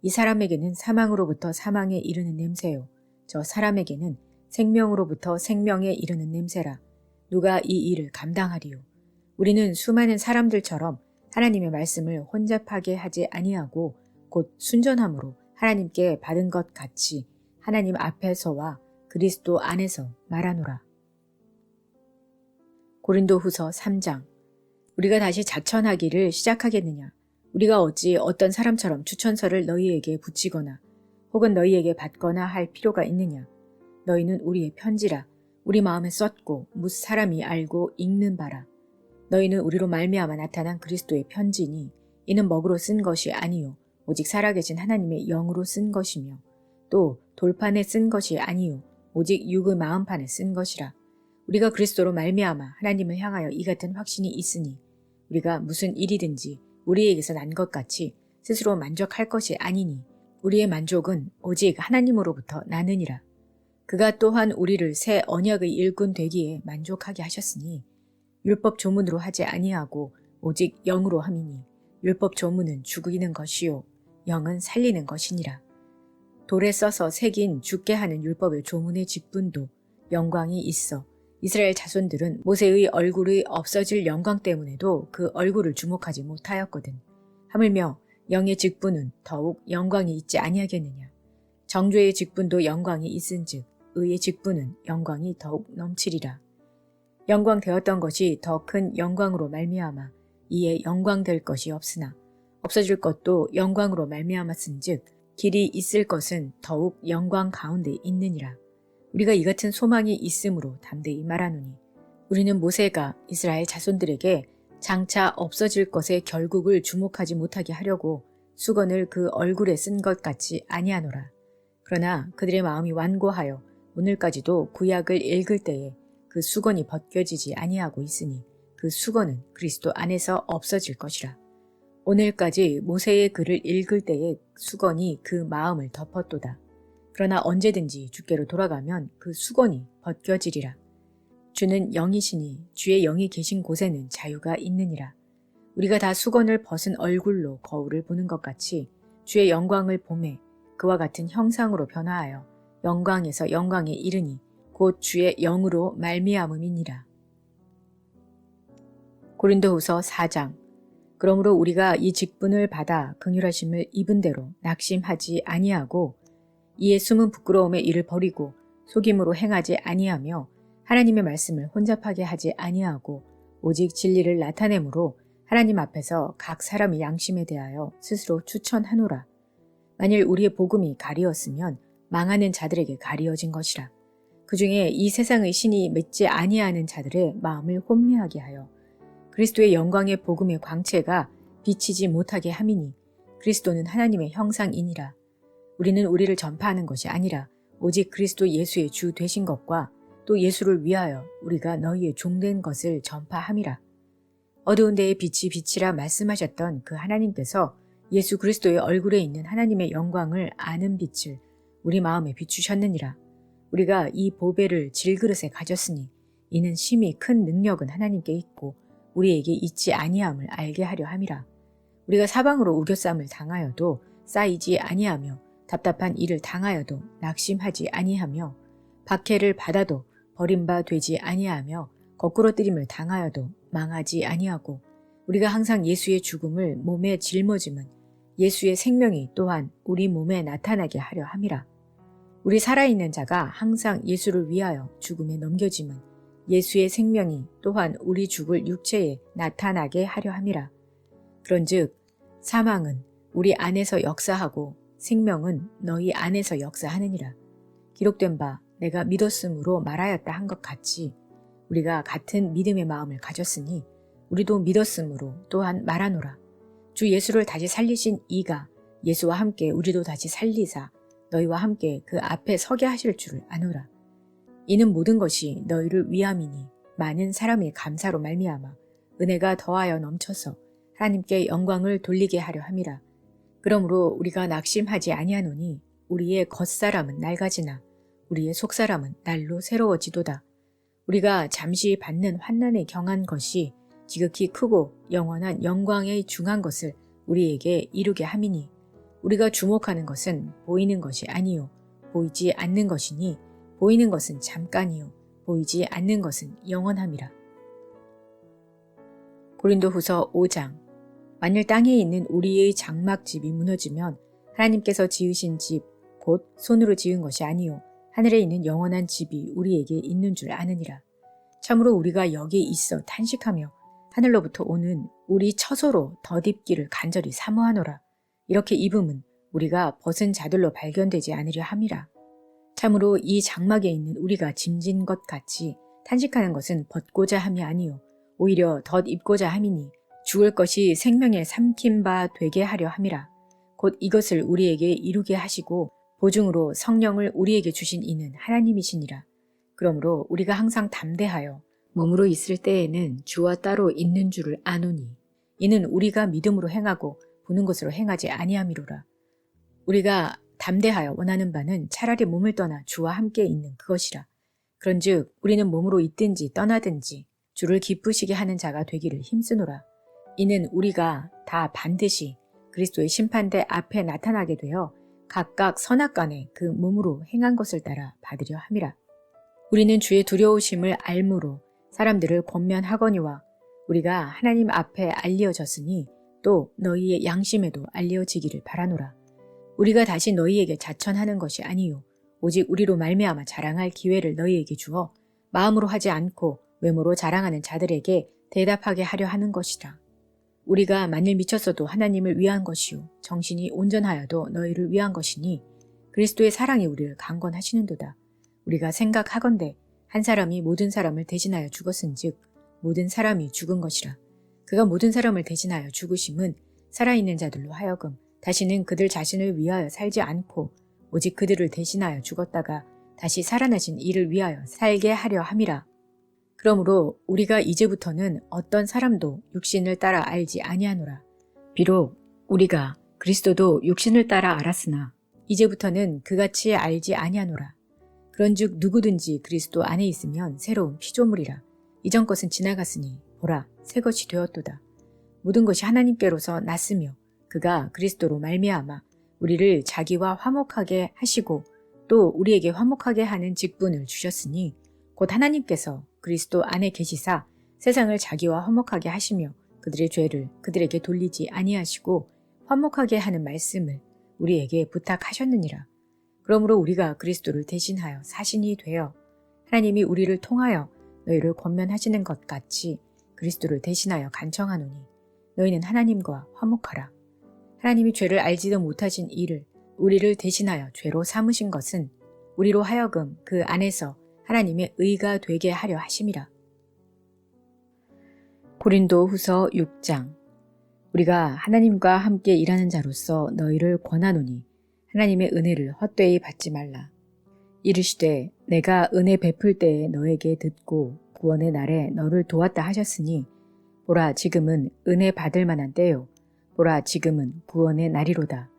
이 사람에게는 사망으로부터 사망에 이르는 냄새요 저 사람에게는 생명으로부터 생명에 이르는 냄새라. 누가 이 일을 감당하리요. 우리는 수많은 사람들처럼 하나님의 말씀을 혼잡하게 하지 아니하고 곧 순전함으로 하나님께 받은 것 같이 하나님 앞에서와 그리스도 안에서 말하노라. 고린도 후서 3장. 우리가 다시 자천하기를 시작하겠느냐. 우리가 어찌 어떤 사람처럼 추천서를 너희에게 붙이거나 혹은 너희에게 받거나 할 필요가 있느냐. 너희는 우리의 편지라 우리 마음에 썼고 뭇 사람이 알고 읽는 바라. 너희는 우리로 말미암아 나타난 그리스도의 편지니 이는 먹으로 쓴 것이 아니요 오직 살아계신 하나님의 영으로 쓴 것이며 또 돌판에 쓴 것이 아니요 오직 육의 마음판에 쓴 것이라. 우리가 그리스도로 말미암아 하나님을 향하여 이 같은 확신이 있으니 우리가 무슨 일이든지 우리에게서 난 것 같이 스스로 만족할 것이 아니니 우리의 만족은 오직 하나님으로부터 나느니라. 그가 또한 우리를 새 언약의 일꾼 되기에 만족하게 하셨으니 율법 조문으로 하지 아니하고 오직 영으로 함이니 율법 조문은 죽이는 것이요 영은 살리는 것이니라. 돌에 써서 새긴 죽게 하는 율법의 조문의 직분도 영광이 있어 이스라엘 자손들은 모세의 얼굴의 없어질 영광 때문에도 그 얼굴을 주목하지 못하였거든. 하물며 영의 직분은 더욱 영광이 있지 아니하겠느냐. 정죄의 직분도 영광이 있은즉 의의 직분은 영광이 더욱 넘치리라. 영광 되었던 것이 더 큰 영광으로 말미암아 이에 영광 될 것이 없으나 없어질 것도 영광으로 말미암았은즉 길이 있을 것은 더욱 영광 가운데 있느니라. 우리가 이 같은 소망이 있으므로 담대히 말하노니 우리는 모세가 이스라엘 자손들에게 장차 없어질 것의 결국을 주목하지 못하게 하려고 수건을 그 얼굴에 쓴 것 같이 아니하노라. 그러나 그들의 마음이 완고하여 오늘까지도 구약을 읽을 때에 그 수건이 벗겨지지 아니하고 있으니 그 수건은 그리스도 안에서 없어질 것이라. 오늘까지 모세의 글을 읽을 때에 수건이 그 마음을 덮었도다. 그러나 언제든지 주께로 돌아가면 그 수건이 벗겨지리라. 주는 영이시니 주의 영이 계신 곳에는 자유가 있느니라. 우리가 다 수건을 벗은 얼굴로 거울을 보는 것 같이 주의 영광을 보매 그와 같은 형상으로 변화하여 영광에서 영광에 이르니 곧 주의 영으로 말미암음이니라. 고린도후서 4장. 그러므로 우리가 이 직분을 받아 긍휼하심을 입은 대로 낙심하지 아니하고 이에 숨은 부끄러움의 일을 버리고 속임으로 행하지 아니하며 하나님의 말씀을 혼잡하게 하지 아니하고 오직 진리를 나타내므로 하나님 앞에서 각 사람의 양심에 대하여 스스로 추천하노라. 만일 우리의 복음이 가리었으면 망하는 자들에게 가리어진 것이라. 그 중에 이 세상의 신이 맺지 아니하는 자들의 마음을 혼미하게 하여 그리스도의 영광의 복음의 광채가 비치지 못하게 함이니 그리스도는 하나님의 형상이니라. 우리는 우리를 전파하는 것이 아니라 오직 그리스도 예수의 주 되신 것과 또 예수를 위하여 우리가 너희의 종된 것을 전파함이라. 어두운 데에 빛이 빛이라 말씀하셨던 그 하나님께서 예수 그리스도의 얼굴에 있는 하나님의 영광을 아는 빛을 우리 마음에 비추셨느니라. 우리가 이 보배를 질그릇에 가졌으니 이는 심히 큰 능력은 하나님께 있고 우리에게 있지 아니함을 알게 하려 함이라. 우리가 사방으로 우겨쌈을 당하여도 쌓이지 아니하며 답답한 일을 당하여도 낙심하지 아니하며 박해를 받아도 버림바 되지 아니하며 거꾸로 뜨림을 당하여도 망하지 아니하고 우리가 항상 예수의 죽음을 몸에 짊어짐은 예수의 생명이 또한 우리 몸에 나타나게 하려 함이라. 우리 살아있는 자가 항상 예수를 위하여 죽음에 넘겨짐은 예수의 생명이 또한 우리 죽을 육체에 나타나게 하려 함이라. 그런즉 사망은 우리 안에서 역사하고 생명은 너희 안에서 역사하느니라. 기록된 바 내가 믿었으므로 말하였다 한 것 같이 우리가 같은 믿음의 마음을 가졌으니 우리도 믿었으므로 또한 말하노라. 주 예수를 다시 살리신 이가 예수와 함께 우리도 다시 살리사 너희와 함께 그 앞에 서게 하실 줄을 아노라. 이는 모든 것이 너희를 위함이니 많은 사람의 감사로 말미암아 은혜가 더하여 넘쳐서 하나님께 영광을 돌리게 하려 함이라. 그러므로 우리가 낙심하지 아니하노니 우리의 겉사람은 낡아지나 우리의 속사람은 날로 새로워지도다. 우리가 잠시 받는 환난에 경한 것이 지극히 크고 영원한 영광에 중한 것을 우리에게 이루게 함이니 우리가 주목하는 것은 보이는 것이 아니요 보이지 않는 것이니 보이는 것은 잠깐이요 보이지 않는 것은 영원함이라. 고린도후서 5장. 만일 땅에 있는 우리의 장막집이 무너지면 하나님께서 지으신 집 곧 손으로 지은 것이 아니요 하늘에 있는 영원한 집이 우리에게 있는 줄 아느니라. 참으로 우리가 여기에 있어 탄식하며 하늘로부터 오는 우리 처소로 덧입기를 간절히 사모하노라. 이렇게 입음은 우리가 벗은 자들로 발견되지 않으려 함이라. 참으로 이 장막에 있는 우리가 짐진 것 같이 탄식하는 것은 벗고자 함이 아니요 오히려 덧입고자 함이니 죽을 것이 생명에 삼킨 바 되게 하려 함이라. 곧 이것을 우리에게 이루게 하시고 보증으로 성령을 우리에게 주신 이는 하나님이시니라. 그러므로 우리가 항상 담대하여 몸으로 있을 때에는 주와 따로 있는 줄을 아노니 이는 우리가 믿음으로 행하고 보는 것으로 행하지 아니함이로라. 우리가 담대하여 원하는 바는 차라리 몸을 떠나 주와 함께 있는 그것이라. 그런즉 우리는 몸으로 있든지 떠나든지 주를 기쁘시게 하는 자가 되기를 힘쓰노라. 이는 우리가 다 반드시 그리스도의 심판대 앞에 나타나게 되어 각각 선악간에 그 몸으로 행한 것을 따라 받으려 함이라. 우리는 주의 두려우심을 알므로 사람들을 권면하거니와 우리가 하나님 앞에 알려졌으니 또 너희의 양심에도 알려지기를 바라노라. 우리가 다시 너희에게 자천하는 것이 아니요 오직 우리로 말미암아 자랑할 기회를 너희에게 주어 마음으로 하지 않고 외모로 자랑하는 자들에게 대답하게 하려 하는 것이다. 우리가 만일 미쳤어도 하나님을 위한 것이요 정신이 온전하여도 너희를 위한 것이니 그리스도의 사랑이 우리를 강권하시는도다. 우리가 생각하건대 한 사람이 모든 사람을 대신하여 죽었은즉 모든 사람이 죽은 것이라. 그가 모든 사람을 대신하여 죽으심은 살아있는 자들로 하여금 다시는 그들 자신을 위하여 살지 않고 오직 그들을 대신하여 죽었다가 다시 살아나신 이를 위하여 살게 하려 함이라. 그러므로 우리가 이제부터는 어떤 사람도 육신을 따라 알지 아니하노라. 비록 우리가 그리스도도 육신을 따라 알았으나 이제부터는 그같이 알지 아니하노라. 그런즉 누구든지 그리스도 안에 있으면 새로운 피조물이라. 이전 것은 지나갔으니 보라 새 것이 되었도다. 모든 것이 하나님께로서 났으며 그가 그리스도로 말미암아 우리를 자기와 화목하게 하시고 또 우리에게 화목하게 하는 직분을 주셨으니 곧 하나님께서 그리스도 안에 계시사 세상을 자기와 화목하게 하시며 그들의 죄를 그들에게 돌리지 아니하시고 화목하게 하는 말씀을 우리에게 부탁하셨느니라. 그러므로 우리가 그리스도를 대신하여 사신이 되어 하나님이 우리를 통하여 너희를 권면하시는 것 같이 그리스도를 대신하여 간청하노니 너희는 하나님과 화목하라. 하나님이 죄를 알지도 못하신 이를 우리를 대신하여 죄로 삼으신 것은 우리로 하여금 그 안에서 하나님의 의가 되게 하려 하심이라. 고린도 후서 6장. 우리가 하나님과 함께 일하는 자로서 너희를 권하노니 하나님의 은혜를 헛되이 받지 말라. 이르시되 내가 은혜 베풀 때에 너에게 듣고 구원의 날에 너를 도왔다 하셨으니 보라 지금은 은혜 받을 만한 때요. 보라 지금은 구원의 날이로다.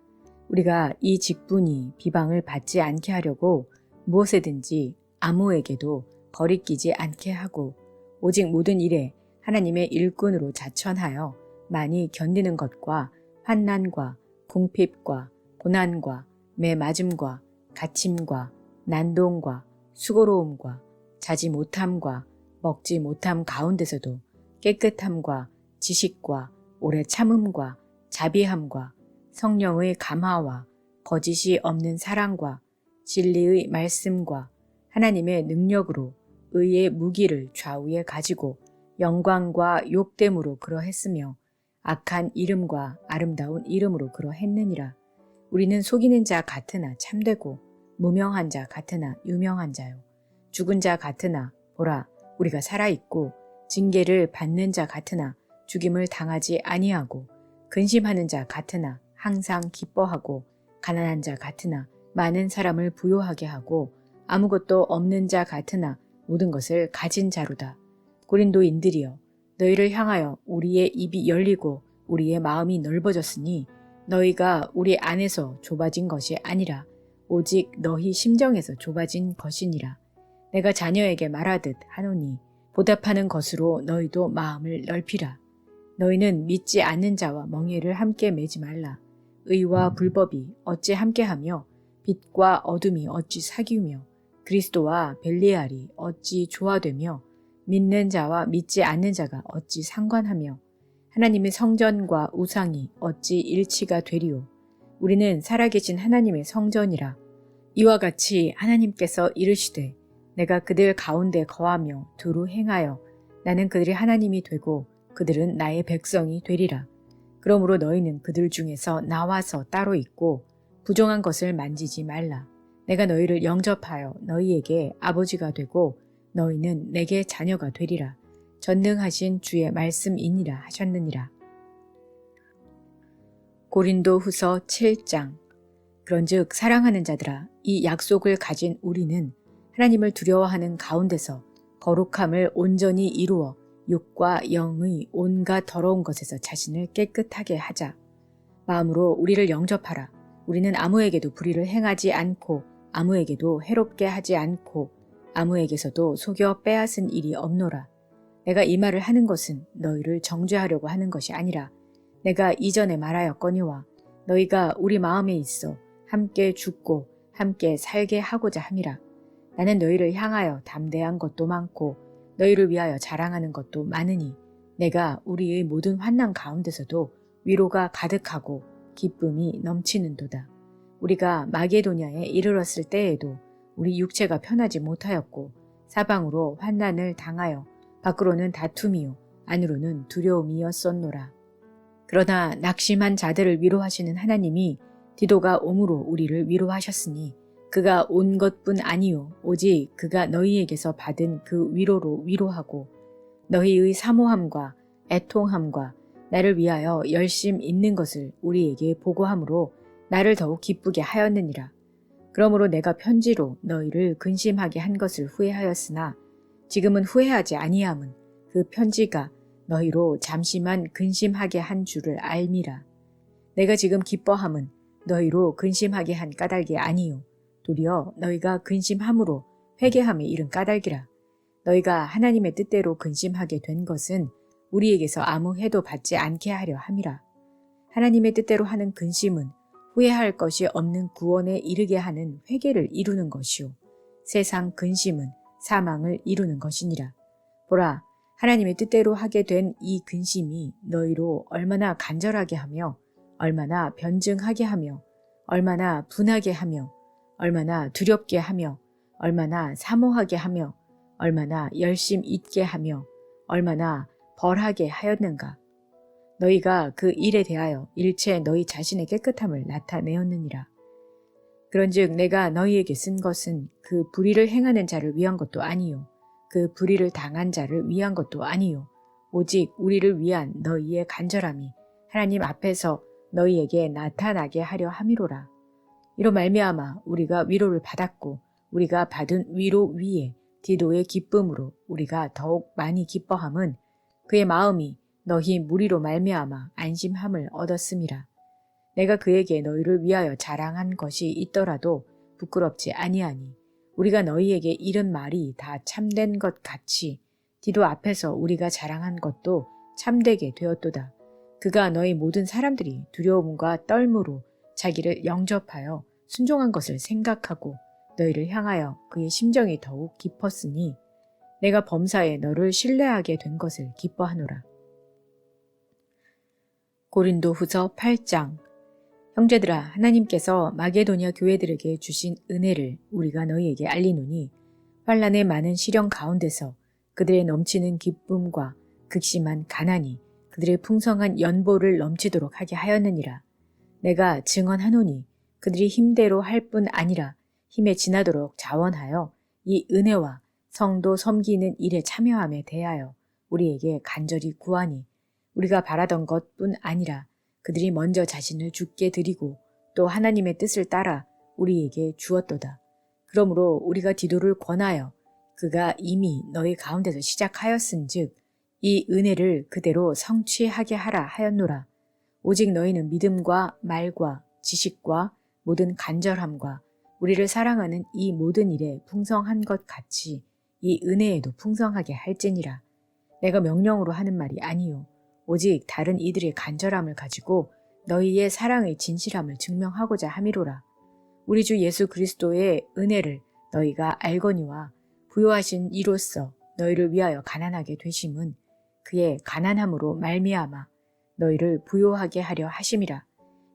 우리가 이 직분이 비방을 받지 않게 하려고 무엇에든지 아무에게도 거리끼지 않게 하고 오직 모든 일에 하나님의 일꾼으로 자천하여 많이 견디는 것과 환난과 궁핍과 고난과 매맞음과 갇힘과 난동과 수고로움과 자지 못함과 먹지 못함 가운데서도 깨끗함과 지식과 오래 참음과 자비함과 성령의 감화와 거짓이 없는 사랑과 진리의 말씀과 하나님의 능력으로 의의 무기를 좌우에 가지고 영광과 욕됨으로 그러했으며 악한 이름과 아름다운 이름으로 그러했느니라. 우리는 속이는 자 같으나 참되고 무명한 자 같으나 유명한 자요. 죽은 자 같으나 보라 우리가 살아있고 징계를 받는 자 같으나 죽임을 당하지 아니하고 근심하는 자 같으나 항상 기뻐하고 가난한 자 같으나 많은 사람을 부요하게 하고 아무것도 없는 자 같으나 모든 것을 가진 자로다. 고린도인들이여 너희를 향하여 우리의 입이 열리고 우리의 마음이 넓어졌으니 너희가 우리 안에서 좁아진 것이 아니라 오직 너희 심정에서 좁아진 것이니라. 내가 자녀에게 말하듯 하노니 보답하는 것으로 너희도 마음을 넓히라. 너희는 믿지 않는 자와 멍에를 함께 매지 말라. 의와 불법이 어찌 함께하며 빛과 어둠이 어찌 사귀우며 그리스도와 벨리알이 어찌 조화되며 믿는 자와 믿지 않는 자가 어찌 상관하며 하나님의 성전과 우상이 어찌 일치가 되리요. 우리는 살아계신 하나님의 성전이라. 이와 같이 하나님께서 이르시되 내가 그들 가운데 거하며 두루 행하여 나는 그들의 하나님이 되고 그들은 나의 백성이 되리라. 그러므로 너희는 그들 중에서 나와서 따로 있고 부정한 것을 만지지 말라. 내가 너희를 영접하여 너희에게 아버지가 되고 너희는 내게 자녀가 되리라. 전능하신 주의 말씀이니라 하셨느니라. 고린도 후서 7장. 그런즉 사랑하는 자들아 이 약속을 가진 우리는 하나님을 두려워하는 가운데서 거룩함을 온전히 이루어 육과 영의 온갖 더러운 것에서 자신을 깨끗하게 하자. 마음으로 우리를 영접하라. 우리는 아무에게도 불의를 행하지 않고 아무에게도 해롭게 하지 않고 아무에게서도 속여 빼앗은 일이 없노라. 내가 이 말을 하는 것은 너희를 정죄하려고 하는 것이 아니라 내가 이전에 말하였거니와 너희가 우리 마음에 있어 함께 죽고 함께 살게 하고자 함이라. 나는 너희를 향하여 담대한 것도 많고 너희를 위하여 자랑하는 것도 많으니 내가 우리의 모든 환난 가운데서도 위로가 가득하고 기쁨이 넘치는도다. 우리가 마게도냐에 이르렀을 때에도 우리 육체가 편하지 못하였고 사방으로 환난을 당하여 밖으로는 다툼이요 안으로는 두려움이었었노라. 그러나 낙심한 자들을 위로하시는 하나님이 디도가 옴으로 우리를 위로하셨으니 그가 온 것뿐 아니요 오직 그가 너희에게서 받은 그 위로로 위로하고 너희의 사모함과 애통함과 나를 위하여 열심 있는 것을 우리에게 보고함으로 나를 더욱 기쁘게 하였느니라. 그러므로 내가 편지로 너희를 근심하게 한 것을 후회하였으나 지금은 후회하지 아니함은 그 편지가 너희로 잠시만 근심하게 한 줄을 알미라. 내가 지금 기뻐함은 너희로 근심하게 한 까닭이 아니요 도리어 너희가 근심함으로 회개함에 이른 까닭이라. 너희가 하나님의 뜻대로 근심하게 된 것은 우리에게서 아무 해도 받지 않게 하려 함이라. 하나님의 뜻대로 하는 근심은 후회할 것이 없는 구원에 이르게 하는 회개를 이루는 것이요 세상 근심은 사망을 이루는 것이니라. 보라, 하나님의 뜻대로 하게 된 이 근심이 너희로 얼마나 간절하게 하며 얼마나 변증하게 하며 얼마나 분하게 하며 얼마나 두렵게 하며 얼마나 사모하게 하며 얼마나 열심 있게 하며 얼마나 벌하게 하였는가. 너희가 그 일에 대하여 일체 너희 자신의 깨끗함을 나타내었느니라. 그런즉 내가 너희에게 쓴 것은 그 불의를 행하는 자를 위한 것도 아니요 그 불의를 당한 자를 위한 것도 아니요 오직 우리를 위한 너희의 간절함이 하나님 앞에서 너희에게 나타나게 하려 함이로라. 이로 말미암아 우리가 위로를 받았고 우리가 받은 위로 위에 디도의 기쁨으로 우리가 더욱 많이 기뻐함은 그의 마음이 너희 무리로 말미암아 안심함을 얻었음이라. 내가 그에게 너희를 위하여 자랑한 것이 있더라도 부끄럽지 아니하니 우리가 너희에게 이른 말이 다 참된 것 같이 디도 앞에서 우리가 자랑한 것도 참되게 되었도다. 그가 너희 모든 사람들이 두려움과 떨므로 자기를 영접하여 순종한 것을 생각하고 너희를 향하여 그의 심정이 더욱 깊었으니 내가 범사에 너를 신뢰하게 된 것을 기뻐하노라. 고린도후서 8장. 형제들아, 하나님께서 마게도냐 교회들에게 주신 은혜를 우리가 너희에게 알리노니 환난의 많은 시련 가운데서 그들의 넘치는 기쁨과 극심한 가난이 그들의 풍성한 연보를 넘치도록 하게 하였느니라. 내가 증언하노니 그들이 힘대로 할 뿐 아니라 힘에 지나도록 자원하여 이 은혜와 성도 섬기는 일에 참여함에 대하여 우리에게 간절히 구하니 우리가 바라던 것뿐 아니라 그들이 먼저 자신을 주께 드리고 또 하나님의 뜻을 따라 우리에게 주었도다. 그러므로 우리가 디도를 권하여 그가 이미 너희 가운데서 시작하였은즉 이 은혜를 그대로 성취하게 하라 하였노라. 오직 너희는 믿음과 말과 지식과 모든 간절함과 우리를 사랑하는 이 모든 일에 풍성한 것 같이 이 은혜에도 풍성하게 할지니라. 내가 명령으로 하는 말이 아니요 오직 다른 이들의 간절함을 가지고 너희의 사랑의 진실함을 증명하고자 함이로라. 우리 주 예수 그리스도의 은혜를 너희가 알거니와 부요하신 이로써 너희를 위하여 가난하게 되심은 그의 가난함으로 말미암아 너희를 부요하게 하려 하심이라.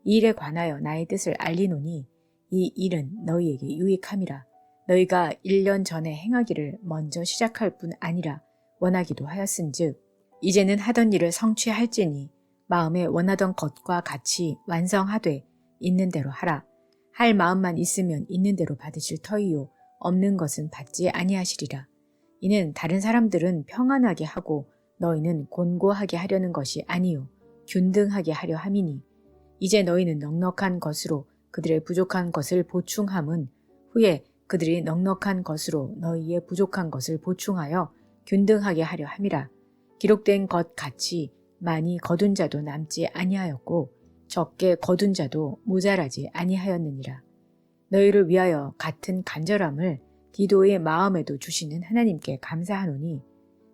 이 일에 관하여 나의 뜻을 알리노니 이 일은 너희에게 유익함이라. 너희가 1년 전에 행하기를 먼저 시작할 뿐 아니라 원하기도 하였은즉 이제는 하던 일을 성취할지니 마음에 원하던 것과 같이 완성하되 있는 대로 하라. 할 마음만 있으면 있는 대로 받으실 터이요 없는 것은 받지 아니하시리라. 이는 다른 사람들은 평안하게 하고 너희는 곤고하게 하려는 것이 아니요 균등하게 하려 함이니 이제 너희는 넉넉한 것으로 그들의 부족한 것을 보충함은 후에 그들이 넉넉한 것으로 너희의 부족한 것을 보충하여 균등하게 하려 함이라. 기록된 것 같이 많이 거둔 자도 남지 아니하였고 적게 거둔 자도 모자라지 아니하였느니라. 너희를 위하여 같은 간절함을 디도의 마음에도 주시는 하나님께 감사하노니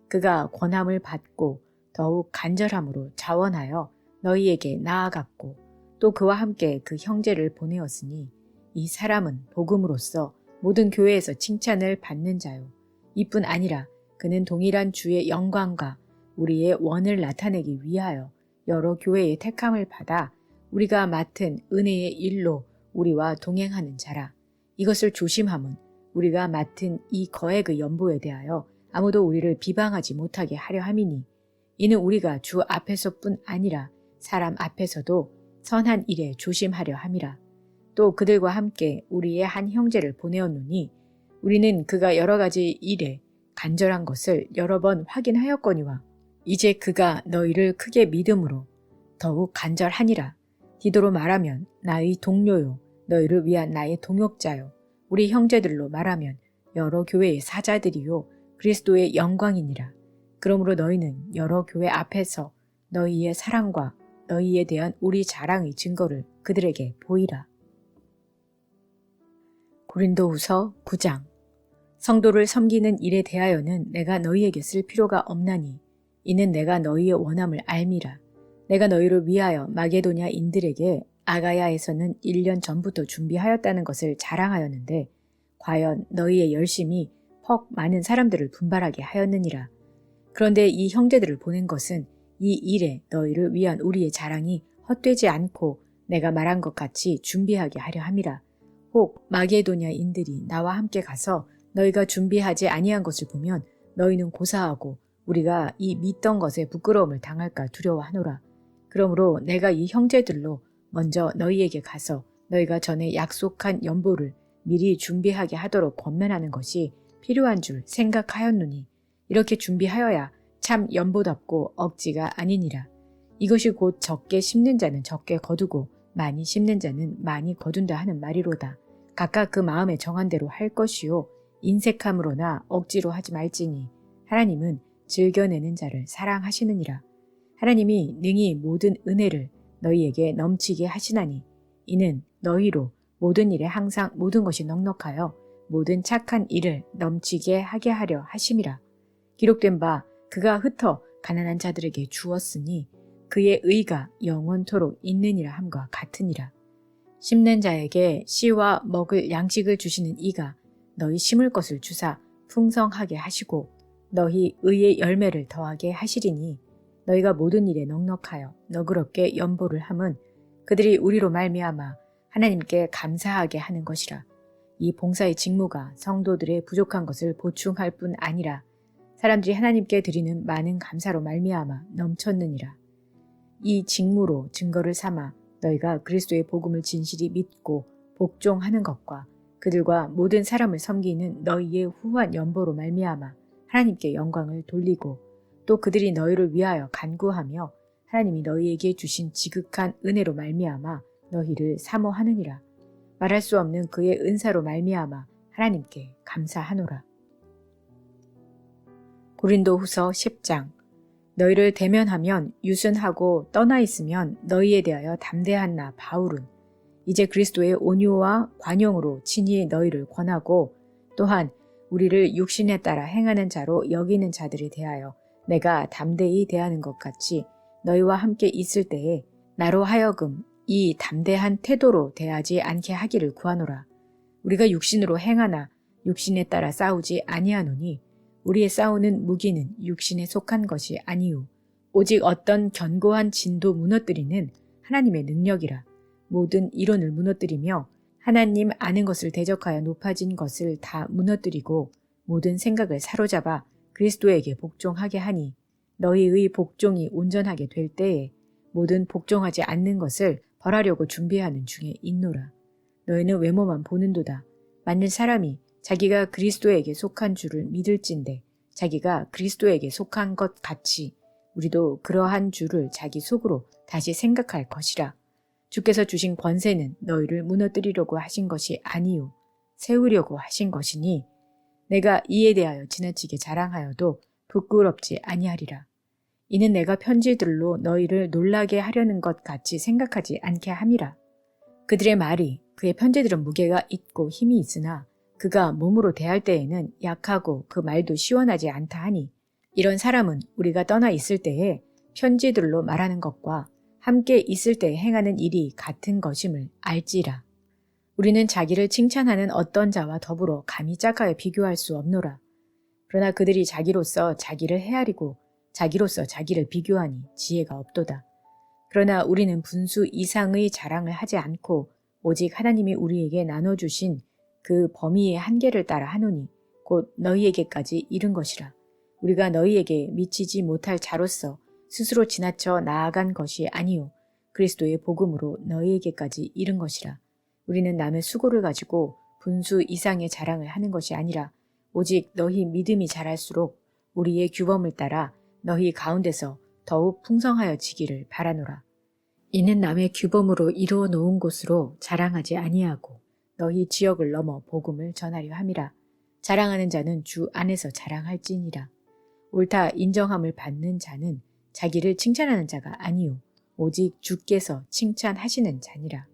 그가 권함을 받고 더욱 간절함으로 자원하여 너희에게 나아갔고 또 그와 함께 그 형제를 보내었으니 이 사람은 복음으로써 모든 교회에서 칭찬을 받는 자요. 이뿐 아니라 그는 동일한 주의 영광과 우리의 원을 나타내기 위하여 여러 교회의 택함을 받아 우리가 맡은 은혜의 일로 우리와 동행하는 자라. 이것을 조심함은 우리가 맡은 이 거액의 연보에 대하여 아무도 우리를 비방하지 못하게 하려 함이니 이는 우리가 주 앞에서뿐 아니라 사람 앞에서도 선한 일에 조심하려 함이라. 또 그들과 함께 우리의 한 형제를 보내었노니 우리는 그가 여러 가지 일에 간절한 것을 여러 번 확인하였거니와 이제 그가 너희를 크게 믿음으로 더욱 간절하니라. 디도로 말하면 나의 동료요 너희를 위한 나의 동역자요 우리 형제들로 말하면 여러 교회의 사자들이요 그리스도의 영광이니라. 그러므로 너희는 여러 교회 앞에서 너희의 사랑과 너희에 대한 우리 자랑의 증거를 그들에게 보이라. 고린도후서 9장. 성도를 섬기는 일에 대하여는 내가 너희에게 쓸 필요가 없나니 이는 내가 너희의 원함을 알미라. 내가 너희를 위하여 마게도냐인들에게 아가야에서는 1년 전부터 준비하였다는 것을 자랑하였는데 과연 너희의 열심이 퍽 많은 사람들을 분발하게 하였느니라. 그런데 이 형제들을 보낸 것은 이 일에 너희를 위한 우리의 자랑이 헛되지 않고 내가 말한 것 같이 준비하게 하려 함이라. 혹 마게도냐인들이 나와 함께 가서 너희가 준비하지 아니한 것을 보면 너희는 고사하고 우리가 이 믿던 것에 부끄러움을 당할까 두려워하노라. 그러므로 내가 이 형제들로 먼저 너희에게 가서 너희가 전에 약속한 연보를 미리 준비하게 하도록 권면하는 것이 필요한 줄 생각하였노니 이렇게 준비하여야 참 연보답고 억지가 아니니라. 이것이 곧 적게 심는 자는 적게 거두고 많이 심는 자는 많이 거둔다 하는 말이로다. 각각 그 마음에 정한 대로 할 것이요 인색함으로나 억지로 하지 말지니 하나님은 즐겨내는 자를 사랑하시느니라. 하나님이 능히 모든 은혜를 너희에게 넘치게 하시나니 이는 너희로 모든 일에 항상 모든 것이 넉넉하여 모든 착한 일을 넘치게 하게 하려 하심이라. 기록된 바 그가 흩어 가난한 자들에게 주었으니 그의 의가 영원토록 있느니라 함과 같으니라. 심는 자에게 씨와 먹을 양식을 주시는 이가 너희 심을 것을 주사 풍성하게 하시고 너희 의의 열매를 더하게 하시리니 너희가 모든 일에 넉넉하여 너그럽게 연보를 함은 그들이 우리로 말미암아 하나님께 감사하게 하는 것이라. 이 봉사의 직무가 성도들의 부족한 것을 보충할 뿐 아니라 사람들이 하나님께 드리는 많은 감사로 말미암아 넘쳤느니라. 이 직무로 증거를 삼아 너희가 그리스도의 복음을 진실이 믿고 복종하는 것과 그들과 모든 사람을 섬기는 너희의 후한 연보로 말미암아 하나님께 영광을 돌리고 또 그들이 너희를 위하여 간구하며 하나님이 너희에게 주신 지극한 은혜로 말미암아 너희를 사모하느니라. 말할 수 없는 그의 은사로 말미암아 하나님께 감사하노라. 고린도후서 10장. 너희를 대면하면 유순하고 떠나 있으면 너희에 대하여 담대한 나 바울은 이제 그리스도의 온유와 관용으로 친히 너희를 권하고 또한 우리를 육신에 따라 행하는 자로 여기는 자들에 대하여 내가 담대히 대하는 것 같이 너희와 함께 있을 때에 나로 하여금 이 담대한 태도로 대하지 않게 하기를 구하노라. 우리가 육신으로 행하나 육신에 따라 싸우지 아니하노니 우리의 싸우는 무기는 육신에 속한 것이 아니요 오직 어떤 견고한 진도 무너뜨리는 하나님의 능력이라. 모든 이론을 무너뜨리며 하나님 아는 것을 대적하여 높아진 것을 다 무너뜨리고 모든 생각을 사로잡아 그리스도에게 복종하게 하니 너희의 복종이 온전하게 될 때에 모든 복종하지 않는 것을 벌하려고 준비하는 중에 있노라. 너희는 외모만 보는도다. 만일 사람이 자기가 그리스도에게 속한 줄을 믿을진대 자기가 그리스도에게 속한 것 같이 우리도 그러한 줄을 자기 속으로 다시 생각할 것이라. 주께서 주신 권세는 너희를 무너뜨리려고 하신 것이 아니요 세우려고 하신 것이니 내가 이에 대하여 지나치게 자랑하여도 부끄럽지 아니하리라. 이는 내가 편지들로 너희를 놀라게 하려는 것 같이 생각하지 않게 함이라. 그들의 말이 그의 편지들은 무게가 있고 힘이 있으나 그가 몸으로 대할 때에는 약하고 그 말도 시원하지 않다 하니 이런 사람은 우리가 떠나 있을 때에 편지들로 말하는 것과 함께 있을 때 행하는 일이 같은 것임을 알지라. 우리는 자기를 칭찬하는 어떤 자와 더불어 감히 짝하여 비교할 수 없노라. 그러나 그들이 자기로서 자기를 헤아리고 자기로서 자기를 비교하니 지혜가 없도다. 그러나 우리는 분수 이상의 자랑을 하지 않고 오직 하나님이 우리에게 나눠주신 그 범위의 한계를 따라 하노니 곧 너희에게까지 이른 것이라. 우리가 너희에게 미치지 못할 자로서 스스로 지나쳐 나아간 것이 아니요 그리스도의 복음으로 너희에게까지 이른 것이라. 우리는 남의 수고를 가지고 분수 이상의 자랑을 하는 것이 아니라 오직 너희 믿음이 자랄수록 우리의 규범을 따라 너희 가운데서 더욱 풍성하여지기를 바라노라. 이는 남의 규범으로 이루어 놓은 곳으로 자랑하지 아니하고 너희 지역을 넘어 복음을 전하려 함이라. 자랑하는 자는 주 안에서 자랑할지니라. 옳다 인정함을 받는 자는 자기를 칭찬하는 자가 아니요 오직 주께서 칭찬하시는 자니라.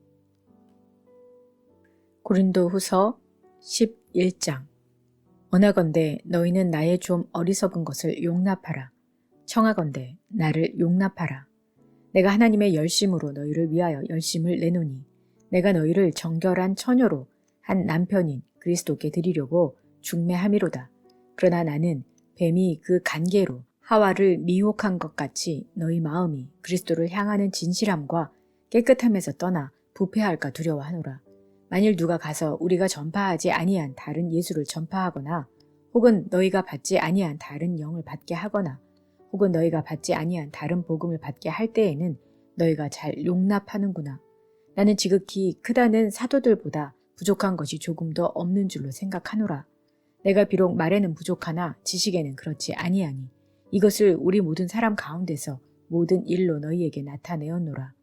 고린도후서 11장. 원하건대 너희는 나의 좀 어리석은 것을 용납하라. 청하건대 나를 용납하라. 내가 하나님의 열심으로 너희를 위하여 열심을 내노니 내가 너희를 정결한 처녀로 한 남편인 그리스도께 드리려고 중매함이로다. 그러나 나는 뱀이 그 간계로 하와를 미혹한 것 같이 너희 마음이 그리스도를 향하는 진실함과 깨끗함에서 떠나 부패할까 두려워하노라. 만일 누가 가서 우리가 전파하지 아니한 다른 예수를 전파하거나 혹은 너희가 받지 아니한 다른 영을 받게 하거나 혹은 너희가 받지 아니한 다른 복음을 받게 할 때에는 너희가 잘 용납하는구나. 나는 지극히 크다는 사도들보다 부족한 것이 조금 더 없는 줄로 생각하노라. 내가 비록 말에는 부족하나 지식에는 그렇지 아니하니 이것을 우리 모든 사람 가운데서 모든 일로 너희에게 나타내었노라.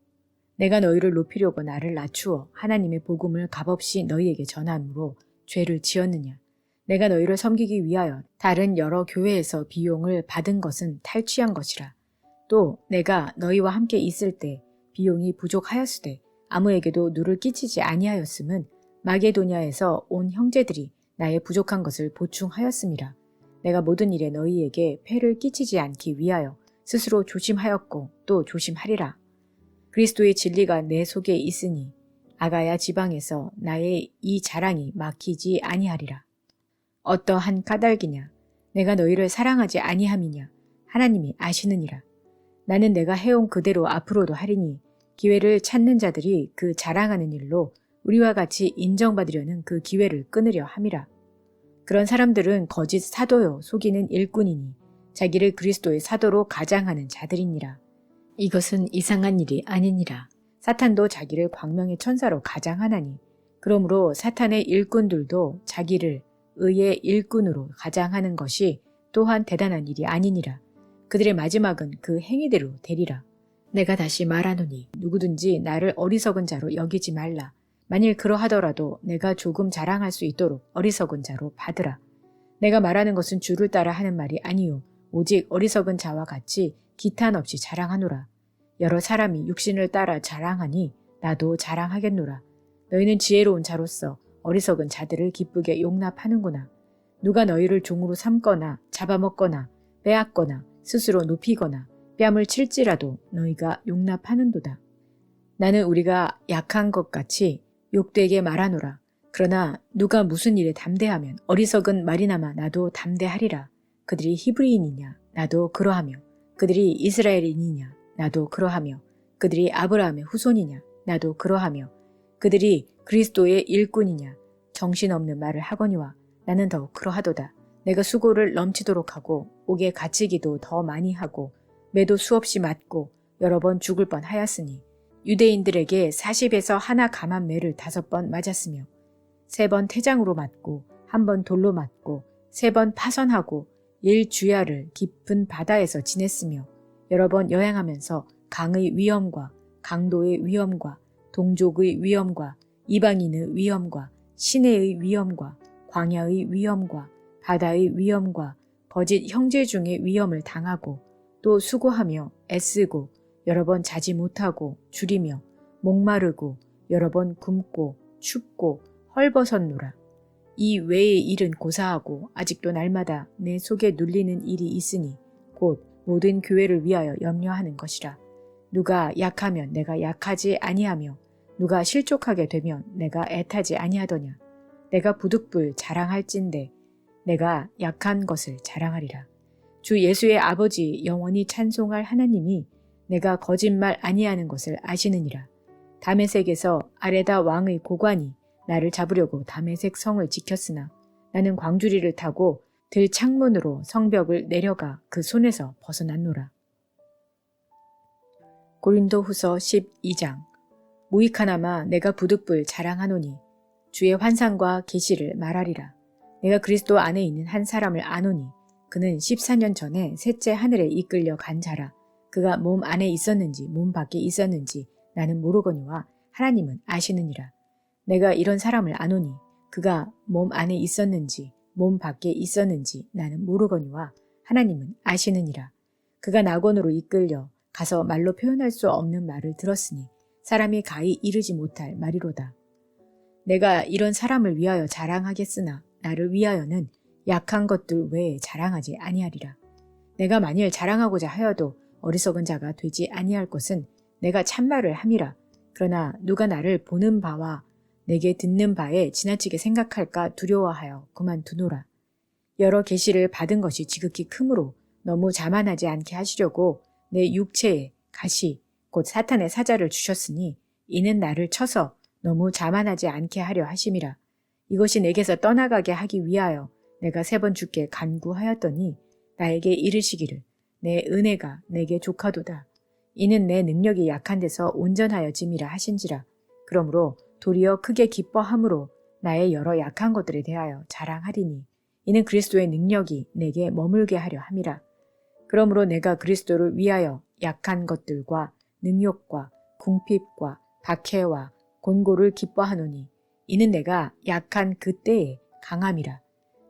내가 너희를 높이려고 나를 낮추어 하나님의 복음을 값없이 너희에게 전함으로 죄를 지었느냐. 내가 너희를 섬기기 위하여 다른 여러 교회에서 비용을 받은 것은 탈취한 것이라. 또 내가 너희와 함께 있을 때 비용이 부족하였으되 아무에게도 누를 끼치지 아니하였음은 마게도냐에서 온 형제들이 나의 부족한 것을 보충하였음이라. 내가 모든 일에 너희에게 폐를 끼치지 않기 위하여 스스로 조심하였고 또 조심하리라. 그리스도의 진리가 내 속에 있으니 아가야 지방에서 나의 이 자랑이 막히지 아니하리라. 어떠한 까닭이냐? 내가 너희를 사랑하지 아니함이냐? 하나님이 아시느니라. 나는 내가 해온 그대로 앞으로도 하리니 기회를 찾는 자들이 그 자랑하는 일로 우리와 같이 인정받으려는 그 기회를 끊으려 함이라. 그런 사람들은 거짓 사도요 속이는 일꾼이니 자기를 그리스도의 사도로 가장하는 자들이니라. 이것은 이상한 일이 아니니라. 사탄도 자기를 광명의 천사로 가장하나니 그러므로 사탄의 일꾼들도 자기를 의의 일꾼으로 가장하는 것이 또한 대단한 일이 아니니라. 그들의 마지막은 그 행위대로 되리라. 내가 다시 말하노니 누구든지 나를 어리석은 자로 여기지 말라. 만일 그러하더라도 내가 조금 자랑할 수 있도록 어리석은 자로 받으라. 내가 말하는 것은 주를 따라 하는 말이 아니요 오직 어리석은 자와 같이 기탄 없이 자랑하노라. 여러 사람이 육신을 따라 자랑하니 나도 자랑하겠노라. 너희는 지혜로운 자로서 어리석은 자들을 기쁘게 용납하는구나. 누가 너희를 종으로 삼거나 잡아먹거나 빼앗거나 스스로 높이거나 뺨을 칠지라도 너희가 용납하는도다. 나는 우리가 약한 것 같이 욕되게 말하노라. 그러나 누가 무슨 일에 담대하면 어리석은 말이나마 나도 담대하리라. 그들이 히브리인이냐 나도 그러하며 그들이 이스라엘인이냐 나도 그러하며 그들이 아브라함의 후손이냐 나도 그러하며 그들이 그리스도의 일꾼이냐 정신없는 말을 하거니와 나는 더욱 그러하도다. 내가 수고를 넘치도록 하고 옥에 갇히기도 더 많이 하고 매도 수없이 맞고 여러 번 죽을 뻔하였으니 유대인들에게 40에서 하나 감한 매를 5번 맞았으며 3번 태장으로 맞고 1번 돌로 맞고 3번 파선하고 1주야를 깊은 바다에서 지냈으며 여러 번 여행하면서 강의 위험과 강도의 위험과 동족의 위험과 이방인의 위험과 시내의 위험과 광야의 위험과 바다의 위험과 거짓 형제 중의 위험을 당하고 또 수고하며 애쓰고 여러 번 자지 못하고 줄이며 목마르고 여러 번 굶고 춥고 헐벗었노라. 이 외의 일은 고사하고 아직도 날마다 내 속에 눌리는 일이 있으니 곧 모든 교회를 위하여 염려하는 것이라. 누가 약하면 내가 약하지 아니하며 누가 실족하게 되면 내가 애타지 아니하더냐. 내가 부득불 자랑할진대 내가 약한 것을 자랑하리라. 주 예수의 아버지 영원히 찬송할 하나님이 내가 거짓말 아니하는 것을 아시느니라. 다메섹에서 아레다 왕의 고관이 나를 잡으려고 다메섹 성을 지켰으나 나는 광주리를 타고 들 창문으로 성벽을 내려가 그 손에서 벗어났노라. 고린도후서 12장. 무익하나마 내가 부득불 자랑하노니 주의 환상과 계시를 말하리라. 내가 그리스도 안에 있는 한 사람을 아노니 그는 14년 전에 셋째 하늘에 이끌려 간 자라. 그가 몸 안에 있었는지 몸 밖에 있었는지 나는 모르거니와 하나님은 아시느니라. 내가 이런 사람을 아노니 그가 몸 안에 있었는지 몸 밖에 있었는지 나는 모르거니와 하나님은 아시느니라. 그가 낙원으로 이끌려 가서 말로 표현할 수 없는 말을 들었으니 사람이 가히 이르지 못할 말이로다. 내가 이런 사람을 위하여 자랑하겠으나 나를 위하여는 약한 것들 외에 자랑하지 아니하리라. 내가 만일 자랑하고자 하여도 어리석은 자가 되지 아니할 것은 내가 참말을 함이라. 그러나 누가 나를 보는 바와 내게 듣는 바에 지나치게 생각할까 두려워하여 그만두노라. 여러 계시를 받은 것이 지극히 크므로 너무 자만하지 않게 하시려고 내 육체에 가시 곧 사탄의 사자를 주셨으니 이는 나를 쳐서 너무 자만하지 않게 하려 하심이라. 이것이 내게서 떠나가게 하기 위하여 내가 3번 주께 간구하였더니 나에게 이르시기를 내 은혜가 내게 족하도다. 이는 내 능력이 약한 데서 온전하여짐이라 하신지라. 그러므로 도리어 크게 기뻐함으로 나의 여러 약한 것들에 대하여 자랑하리니 이는 그리스도의 능력이 내게 머물게 하려 함이라. 그러므로 내가 그리스도를 위하여 약한 것들과 능욕과 궁핍과 박해와 곤고를 기뻐하노니 이는 내가 약한 그때에 강함이라.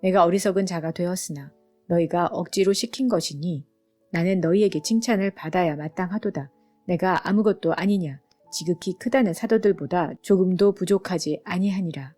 내가 어리석은 자가 되었으나 너희가 억지로 시킨 것이니 나는 너희에게 칭찬을 받아야 마땅하도다. 내가 아무것도 아니냐. 지극히 크다는 사도들보다 조금도 부족하지 아니하니라.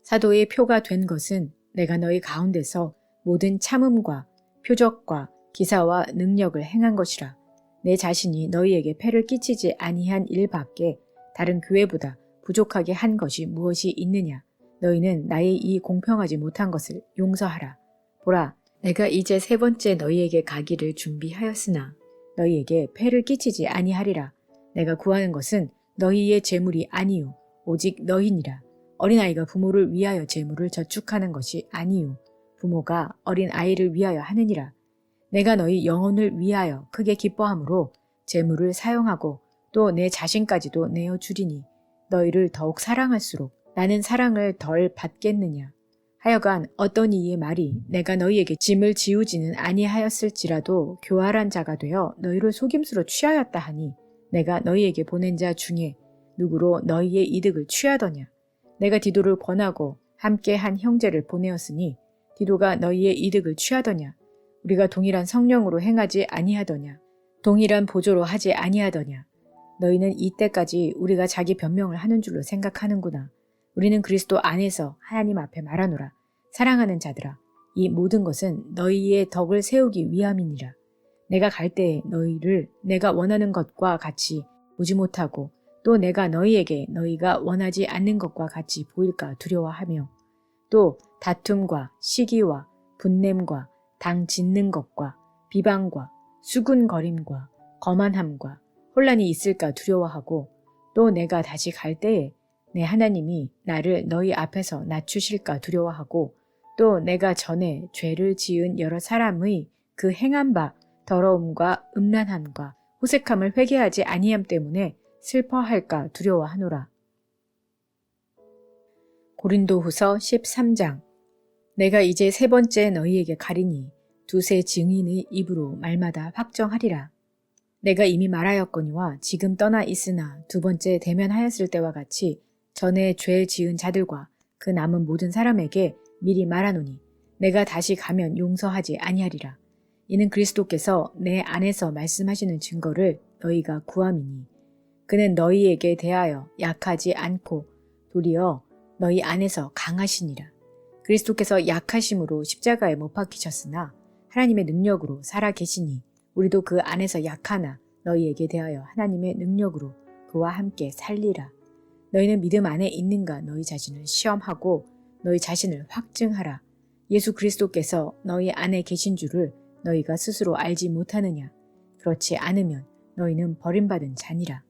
사도의 표가 된 것은 내가 너희 가운데서 모든 참음과 표적과 기사와 능력을 행한 것이라. 내 자신이 너희에게 폐를 끼치지 아니한 일밖에 다른 교회보다 부족하게 한 것이 무엇이 있느냐. 너희는 나의 이 공평하지 못한 것을 용서하라. 보라, 내가 이제 3번째 너희에게 가기를 준비하였으나 너희에게 폐를 끼치지 아니하리라. 내가 구하는 것은 너희의 재물이 아니요 오직 너희니라. 어린아이가 부모를 위하여 재물을 저축하는 것이 아니요 부모가 어린아이를 위하여 하느니라. 내가 너희 영혼을 위하여 크게 기뻐함으로 재물을 사용하고 또 내 자신까지도 내어주리니 너희를 더욱 사랑할수록 나는 사랑을 덜 받겠느냐. 하여간 어떤 이의 말이 내가 너희에게 짐을 지우지는 아니하였을지라도 교활한 자가 되어 너희를 속임수로 취하였다 하니 내가 너희에게 보낸 자 중에 누구로 너희의 이득을 취하더냐. 내가 디도를 권하고 함께 한 형제를 보내었으니 디도가 너희의 이득을 취하더냐. 우리가 동일한 성령으로 행하지 아니하더냐. 동일한 보조로 하지 아니하더냐. 너희는 이때까지 우리가 자기 변명을 하는 줄로 생각하는구나. 우리는 그리스도 안에서 하나님 앞에 말하노라. 사랑하는 자들아, 이 모든 것은 너희의 덕을 세우기 위함이니라. 내가 갈 때에 너희를 내가 원하는 것과 같이 보지 못하고 또 내가 너희에게 너희가 원하지 않는 것과 같이 보일까 두려워하며 또 다툼과 시기와 분냄과 당 짓는 것과 비방과 수군거림과 거만함과 혼란이 있을까 두려워하고 또 내가 다시 갈 때에 내 하나님이 나를 너희 앞에서 낮추실까 두려워하고 또 내가 전에 죄를 지은 여러 사람의 그 행한 바 더러움과 음란함과 호색함을 회개하지 아니함 때문에 슬퍼할까 두려워하노라. 고린도후서 13장. 내가 이제 3번째 너희에게 가리니 두세 증인의 입으로 말마다 확정하리라. 내가 이미 말하였거니와 지금 떠나 있으나 2번째 대면하였을 때와 같이 전에 죄 지은 자들과 그 남은 모든 사람에게 미리 말하노니 내가 다시 가면 용서하지 아니하리라. 이는 그리스도께서 내 안에서 말씀하시는 증거를 너희가 구함이니 그는 너희에게 대하여 약하지 않고 도리어 너희 안에서 강하시니라. 그리스도께서 약하심으로 십자가에 못 박히셨으나 하나님의 능력으로 살아 계시니 우리도 그 안에서 약하나 너희에게 대하여 하나님의 능력으로 그와 함께 살리라. 너희는 믿음 안에 있는가 너희 자신을 시험하고 너희 자신을 확증하라. 예수 그리스도께서 너희 안에 계신 줄을 너희가 스스로 알지 못하느냐. 그렇지 않으면 너희는 버림받은 자니라.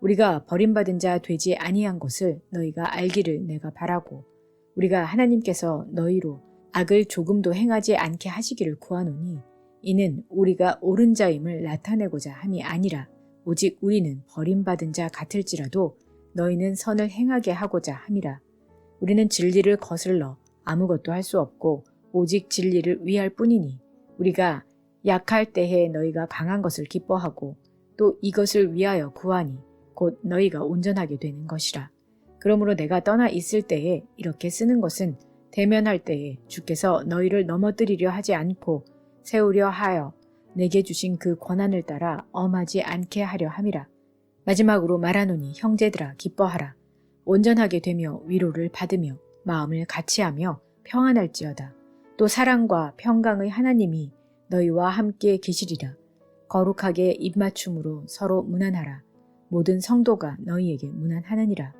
우리가 버림받은 자 되지 아니한 것을 너희가 알기를 내가 바라고 우리가 하나님께서 너희로 악을 조금도 행하지 않게 하시기를 구하노니 이는 우리가 옳은 자임을 나타내고자 함이 아니라 오직 우리는 버림받은 자 같을지라도 너희는 선을 행하게 하고자 함이라. 우리는 진리를 거슬러 아무것도 할 수 없고 오직 진리를 위할 뿐이니 우리가 약할 때에 너희가 강한 것을 기뻐하고 또 이것을 위하여 구하니 곧 너희가 온전하게 되는 것이라. 그러므로 내가 떠나 있을 때에 이렇게 쓰는 것은 대면할 때에 주께서 너희를 넘어뜨리려 하지 않고 세우려 하여 내게 주신 그 권한을 따라 엄하지 않게 하려 함이라. 마지막으로 말하노니 형제들아 기뻐하라. 온전하게 되며 위로를 받으며 마음을 같이하며 평안할지어다. 또 사랑과 평강의 하나님이 너희와 함께 계시리라. 거룩하게 입맞춤으로 서로 문안하라. 모든 성도가 너희에게 문안하느니라.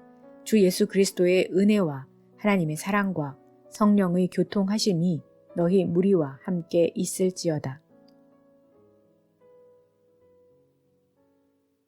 주 예수 그리스도의 은혜와 하나님의 사랑과 성령의 교통하심이 너희 무리와 함께 있을지어다.